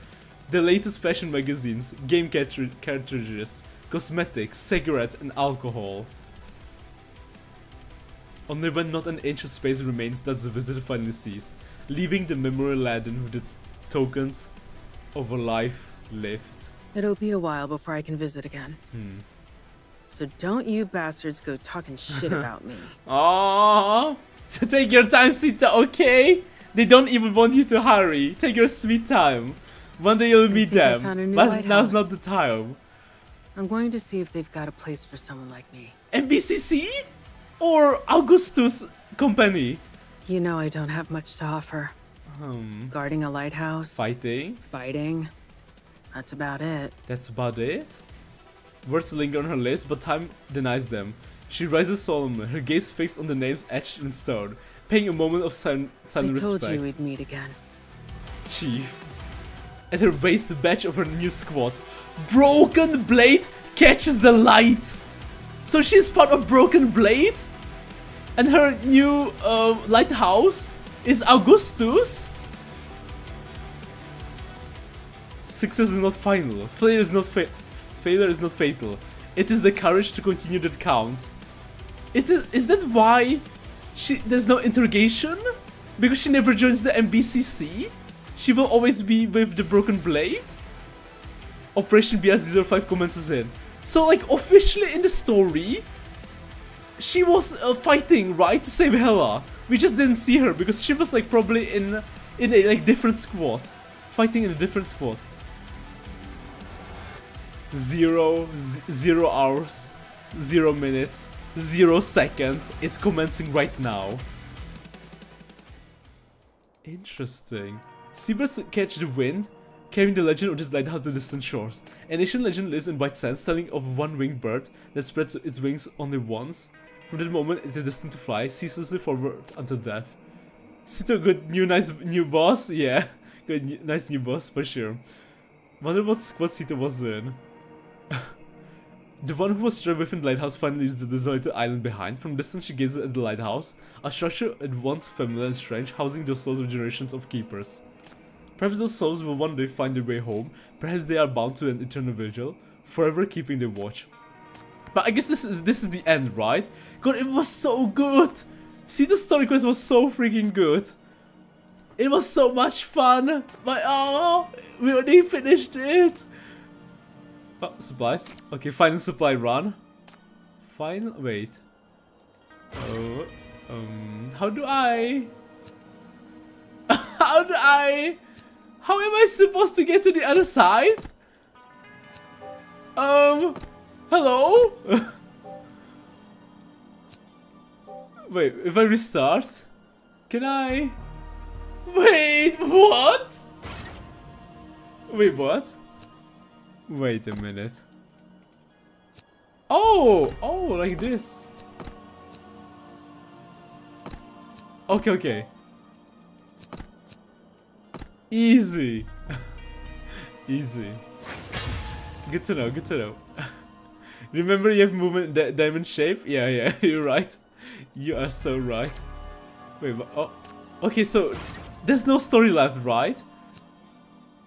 [SPEAKER 1] the latest fashion magazines, game cartridges, cosmetics, cigarettes, and alcohol. Only when not an inch of space remains does the visitor finally cease, leaving the memory laden with the tokens of a life lived.
[SPEAKER 3] It'll be a while before I can visit again. So don't you bastards go talking shit about me.
[SPEAKER 1] Aww. So take your time, Ceto, okay? They don't even want you to hurry. Take your sweet time. One day you'll meet them. But now's not the time.
[SPEAKER 3] I'm going to see if they've got a place for someone like me.
[SPEAKER 1] MBCC? Or Augustus Company?
[SPEAKER 3] You know I don't have much to offer. Guarding a lighthouse.
[SPEAKER 1] Fighting?
[SPEAKER 3] Fighting. That's about it.
[SPEAKER 1] That's about it? Words linger on her lips, but time denies them. She rises solemnly, her gaze fixed on the names etched in stone, paying a moment of silent respect.
[SPEAKER 3] I told you we'd meet again.
[SPEAKER 1] Chief. At her waist, the badge of her new squad. Broken Blade catches the light! So she's part of Broken Blade? And her new lighthouse is Augustus? Success is not final. Failure is not fatal. It is the courage to continue that counts. Is that why there's no interrogation? Because she never joins the MBCC? She will always be with the Broken Blade? Operation BS05 commences in. So like officially in the story, she was fighting, right, to save Hela. We just didn't see her because she was like probably in a like different squad. Fighting in a different squad. 0 hours, 0 minutes, 0 seconds. It's commencing right now. Interesting. Seabirds catch the wind, carrying the legend of this lighthouse to distant shores. An ancient legend lives in white sands, telling of a one-winged bird that spreads its wings only once. From that moment, it is destined to fly ceaselessly forward until death. Ceto, good nice new boss? Yeah, good nice new boss for sure. Wonder what squad Ceto was in. The one who was trapped within the lighthouse finally leaves the desolated island behind. From distance she gazes at the lighthouse, a structure at once familiar and strange, housing the souls of generations of keepers. Perhaps those souls will one day find their way home, perhaps they are bound to an eternal vigil, forever keeping their watch. But I guess this is the end, right? God, it was so good! See, the story quest was so freaking good. It was so much fun, but oh, we already finished it! Oh, supplies. Okay, final supply run. Final. Wait. Oh. How do I? How do I? How am I supposed to get to the other side? Hello? Wait, if I restart, can I? Wait, what? Wait, what? Wait a minute. Oh, like this. Okay. Easy. Easy. Good to know. Remember you have movement diamond shape? Yeah, you're right. You are so right. Wait, but, oh. Okay, so there's no story left, right?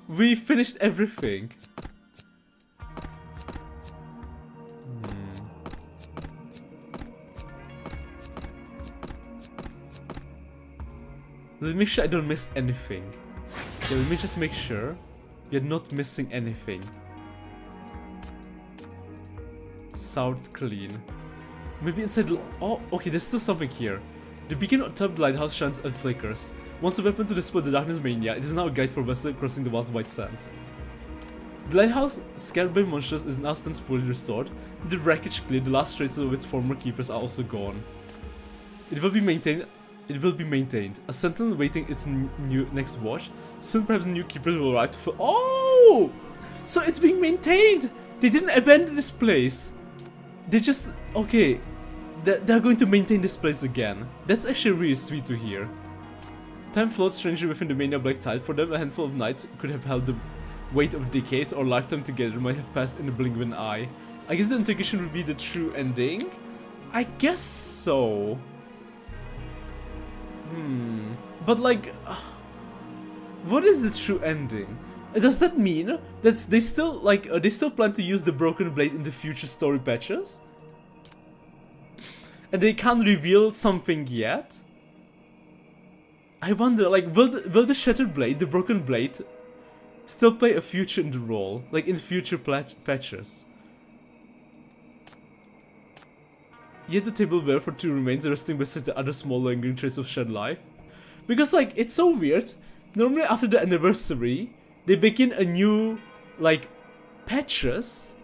[SPEAKER 1] We finished everything. Let me make sure I don't miss anything. Yeah, let me just make sure you're not missing anything. South clean. Maybe inside the... Oh, okay, there's still something here. The beacon on top of the lighthouse shines and flickers. Once a weapon to dispel the darkness mania, it is now a guide for vessels crossing the vast white sands. The lighthouse, scared by monsters, is now stands fully restored. With the wreckage cleared, the last traces of its former keepers are also gone. It will be maintained. A sentinel waiting its next watch. Soon perhaps new keepers will arrive to fill... Oh! So it's being maintained! They didn't abandon this place. They just... Okay. They're going to maintain this place again. That's actually really sweet to hear. Time floats strangely within the Mania Black Tide. For them, a handful of nights could have held the weight of decades, or lifetime together might have passed in the blink of an eye. I guess the integration would be the true ending? I guess so. But like... what is the true ending? Does that mean that they still, like, they still plan to use the Broken Blade in the future story patches? And they can't reveal something yet? I wonder, like, will the Shattered Blade, the Broken Blade, still play a future in the role? Like, in future patches? Yet the tableware for 2 remains, resting beside the other small lingering traces of shed life. Because, like, it's so weird. Normally after the anniversary, they begin a new, like, patches,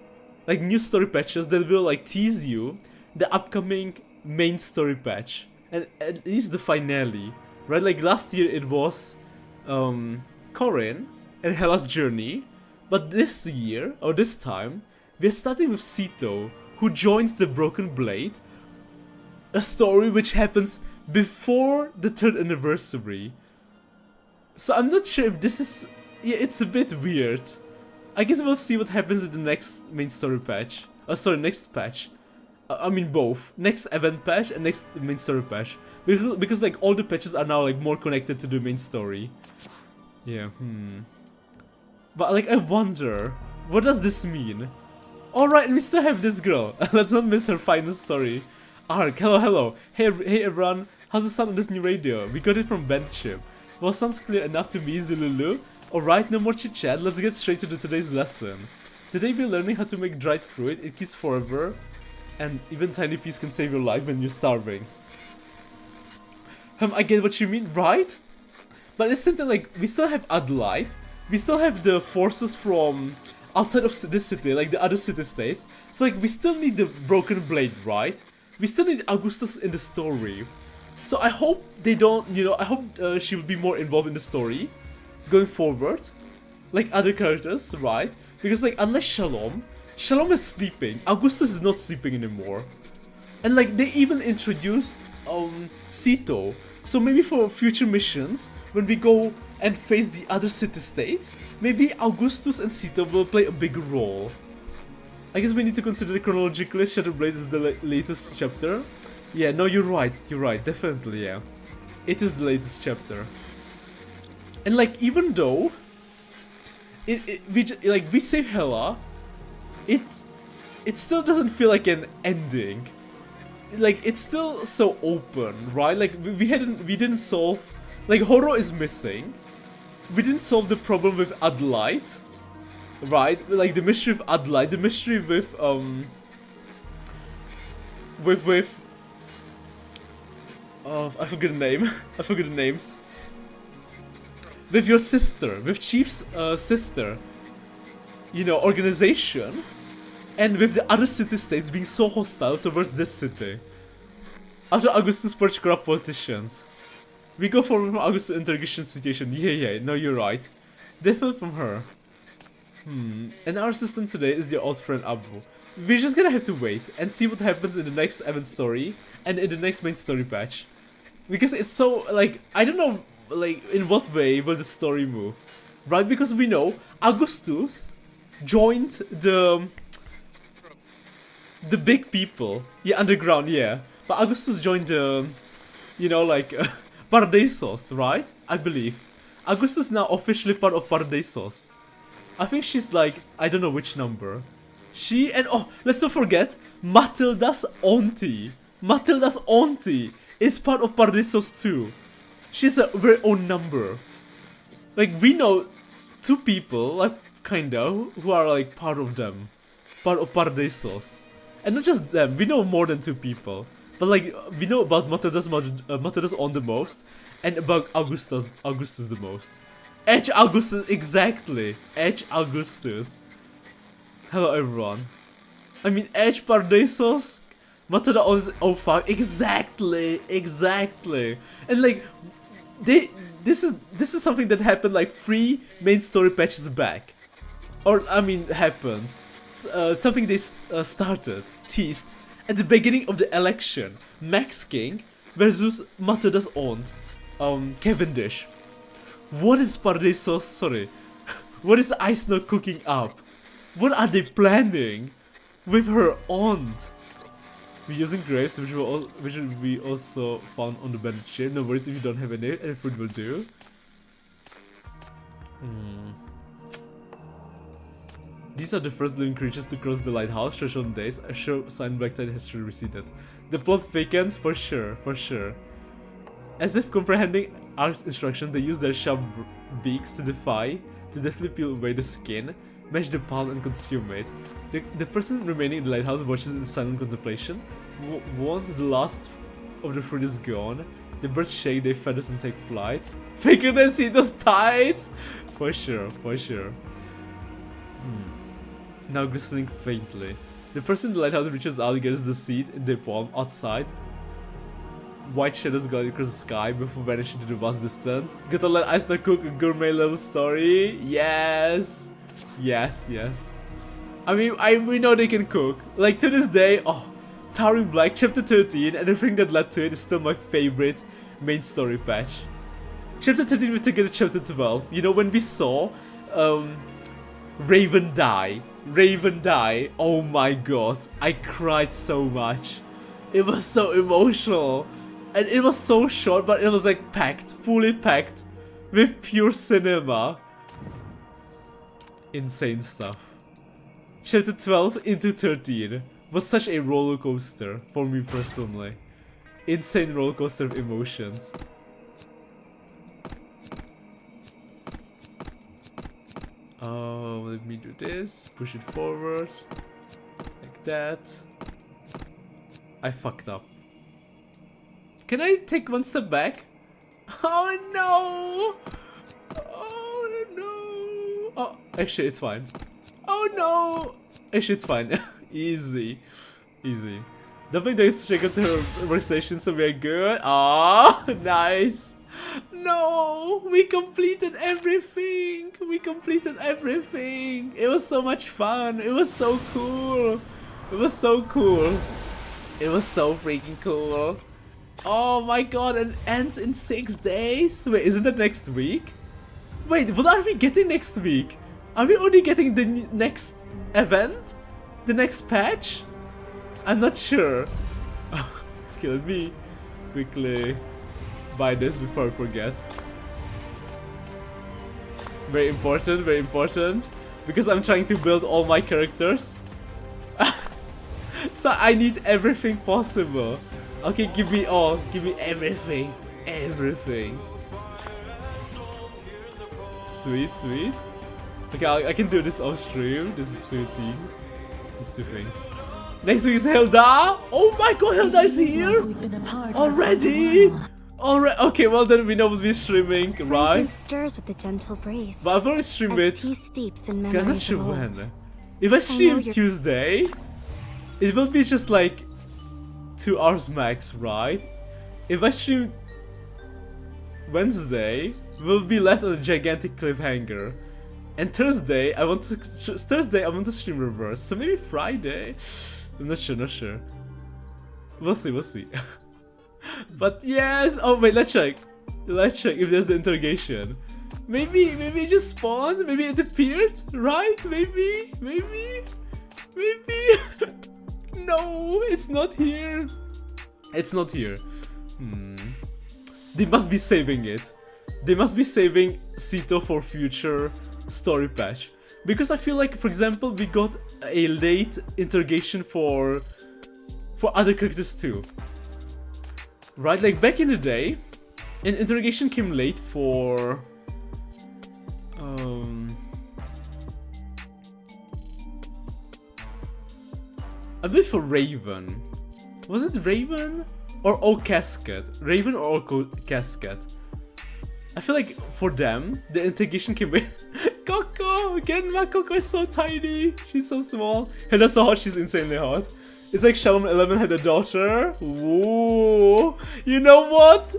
[SPEAKER 1] like new story patches that will, like, tease you the upcoming main story patch. And at least the finale, right? Like, last year it was, Corin and Hela's journey. But this year, or this time, we're starting with Ceto, who joins the Broken Blade. A story which happens before the 3rd anniversary. So I'm not sure if this is... Yeah, it's a bit weird. I guess we'll see what happens in the next main story patch. Sorry, next patch. I mean both. Next event patch and next main story patch. Because like all the patches are now like more connected to the main story. Yeah, But like I wonder, what does this mean? Alright, we still have this girl. Let's not miss her final story. Ark, hello. Hey everyone, how's the sound on this new radio? We got it from Bandship. Well, sounds clear enough to me, Zululu. Alright, no more chit chat, let's get straight to today's lesson. Today we're learning how to make dried fruit. It keeps forever, and even tiny piece can save your life when you're starving. I get what you mean, right? But it's something like, we still have Adelaide, we still have the forces from outside of this city, like the other city-states. So like, we still need the Broken Blade, right? We still need Augustus in the story. So I hope they don't, you know, I hope she will be more involved in the story going forward, like other characters, right? Because like, unless Shalom is sleeping, Augustus is not sleeping anymore. And like, they even introduced Ceto. So maybe for future missions, when we go and face the other city-states, maybe Augustus and Ceto will play a bigger role. I guess we need to consider chronologically, Shattered Blade is the latest chapter. Yeah, no, you're right, definitely, yeah. It is the latest chapter. And like, even though we save Hela, it still doesn't feel like an ending. Like, it's still so open, right? Like, we didn't solve, like, Horo is missing. We didn't solve the problem with Adelaide, right? Like, the mystery of Adelaide, the mystery with oh, I forget the name. I forget the names. With your sister, with Chief's sister, you know, organization, and with the other city-states being so hostile towards this city. After Augustus purged corrupt politicians. We go forward from Augustus' interrogation situation. Yeah, no, you're right. Definitely from her. And our assistant today is your old friend Abu. We're just gonna have to wait and see what happens in the next event story and in the next main story patch. Because it's so, like, I don't know, like, in what way will the story move, right? Because we know Augustus joined the big people, yeah, underground, yeah. But Augustus joined the, you know, like, Paradisos, right? I believe. Augustus is now officially part of Paradisos. I think she's like, I don't know which number. She, and oh, let's not forget, Matilda's auntie. Matilda's auntie is part of Paradisos too. She's a very own number. Like, we know 2 people, like, kinda, who are like part of them. Part of Paradisos. And not just them, we know more than 2 people. But like, we know about Matadus on the most, and about Augustus the most. Edge Augustus, exactly. Edge Augustus. Hello everyone. I mean, Edge Paradisos, Matada on oh fuck, exactly. And like, this is something that happened like 3 main story patches back. Or, I mean, happened. Something they started, teased, at the beginning of the election. Max King versus Matada's aunt, Cavendish. What is Paradisos, sorry, what is Ice Snow cooking up? What are they planning with her aunt? We're using grapes, which will be also found on the bandit ship. No worries if you don't have any food will do. These are the first living creatures to cross the lighthouse. Threshold days. A show sign Black Tide has receded. The plot thickens for sure. As if comprehending Ark's instructions, they use their sharp beaks to deftly peel away the skin, mash the pulp and consume it. The person remaining in the lighthouse watches in silent contemplation. Once the last of the fruit is gone, the birds shake their feathers and take flight. Thicker than Ceto's tides! For sure. Now glistening faintly. The person in the lighthouse reaches out and gets the seed in their palm outside. White shadows glide across the sky before vanishing to the vast distance. Gotta let Ice Snow cook a gourmet level story. Yes. I mean, we know they can cook. Like, to this day, Towering Black Chapter 13 and everything that led to it is still my favorite main story patch. Chapter 13 we took it to Chapter 12. You know, when we saw Raven die. Oh my god, I cried so much. It was so emotional. And it was so short, but it was like packed, fully packed with pure cinema. Insane stuff. Chapter 12 into 13 was such a roller coaster for me personally. Insane roller coaster of emotions. Oh, let me do this. Push it forward. Like that. I fucked up. Can I take one step back? Oh no! Oh no! Oh, actually it's fine. Oh no! Actually it's fine. Easy. Dumping days to check out her workstation, so we are good. Ah, nice. No, we completed everything. It was so much fun. It was so cool. It was so freaking cool. Oh my god, and ends in 6 days? Wait, isn't that next week? Wait, what are we getting next week? Are we only getting the next event? The next patch? I'm not sure. Okay, let me quickly buy this before I forget. Very important. Because I'm trying to build all my characters. So I need everything possible. Okay, give me all. Give me everything. Sweet. Okay, I can do this off stream. These 2 things. These 2 things. Next week is Hilda. Oh my god, Hilda is here already. Okay, well then we know we'll be streaming, right?
[SPEAKER 10] Stirs with the gentle breeze.
[SPEAKER 1] But I've already streamed it. I'm not sure when. If I stream Tuesday, it will be just like 2 hours max, right? If I stream Wednesday, we'll be left on a gigantic cliffhanger. And Thursday, I want to stream reverse. So maybe Friday. I'm not sure. We'll see. But yes. Oh wait, let's check if there's the interrogation. Maybe it just spawned. Maybe it appeared, right? Maybe. No, it's not here. They must be saving it. They must be saving Ceto for future story patch. Because I feel like, for example, we got a late interrogation for other characters too. Right? Like back in the day, And interrogation came late for a bit for Raven. Was it Raven or Oak Casket? Raven or Oak Casket? I feel like for them the interrogation came with Coco. Again, my Coco is so tiny. She's so small. Hilda's so hot. She's insanely hot. It's like Shalom 11 had a daughter. Whoa. You know what?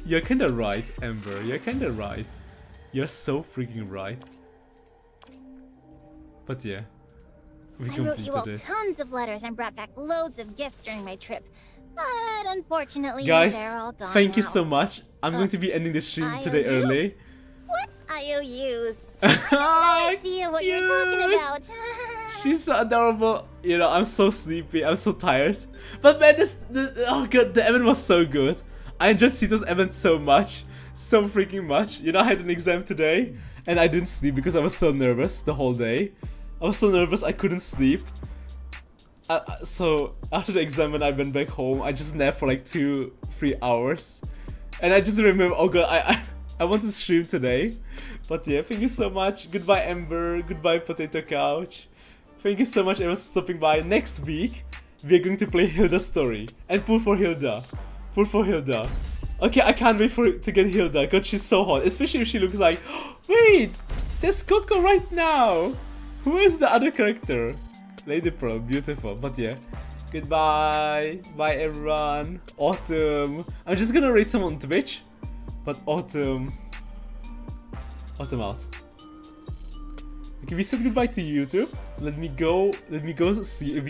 [SPEAKER 1] You're kinda right, Ember. You're kinda right. You're so freaking right. But yeah, we
[SPEAKER 10] I wrote you all
[SPEAKER 1] completed it.
[SPEAKER 10] tons of letters and brought back loads of gifts during my trip. But unfortunately,
[SPEAKER 1] Guys,
[SPEAKER 10] they're all gone
[SPEAKER 1] thank you
[SPEAKER 10] now.
[SPEAKER 1] so much. I'm going to be ending the stream today
[SPEAKER 10] IOUs?
[SPEAKER 1] early.
[SPEAKER 10] What IOUs? I have no idea what you're talking
[SPEAKER 1] Cute.
[SPEAKER 10] about.
[SPEAKER 1] She's so adorable. You know, I'm so sleepy. I'm so tired. But man, oh god, the event was so good. I enjoyed Ceto's event so much. So freaking much. You know, I had an exam today and I didn't sleep because I was so nervous the whole day. I was so nervous I couldn't sleep. So after the exam when I went back home, I just napped for like 2-3 hours. And I just remember, oh god, I want to stream today. But yeah, thank you so much. Goodbye Ember, goodbye Potato Couch. Thank you so much everyone for stopping by. Next week, we are going to play Hilda Story. And pull for Hilda. Pull for Hilda. Okay, I can't wait to get Hilda because she's so hot. Especially if she looks like, wait, there's Coco right now. Who is the other character? Lady Pearl, beautiful. But yeah, goodbye. Bye everyone. Autumn. I'm just gonna rate some on Twitch. But Autumn out. Okay, we said goodbye to YouTube. Let me go see if we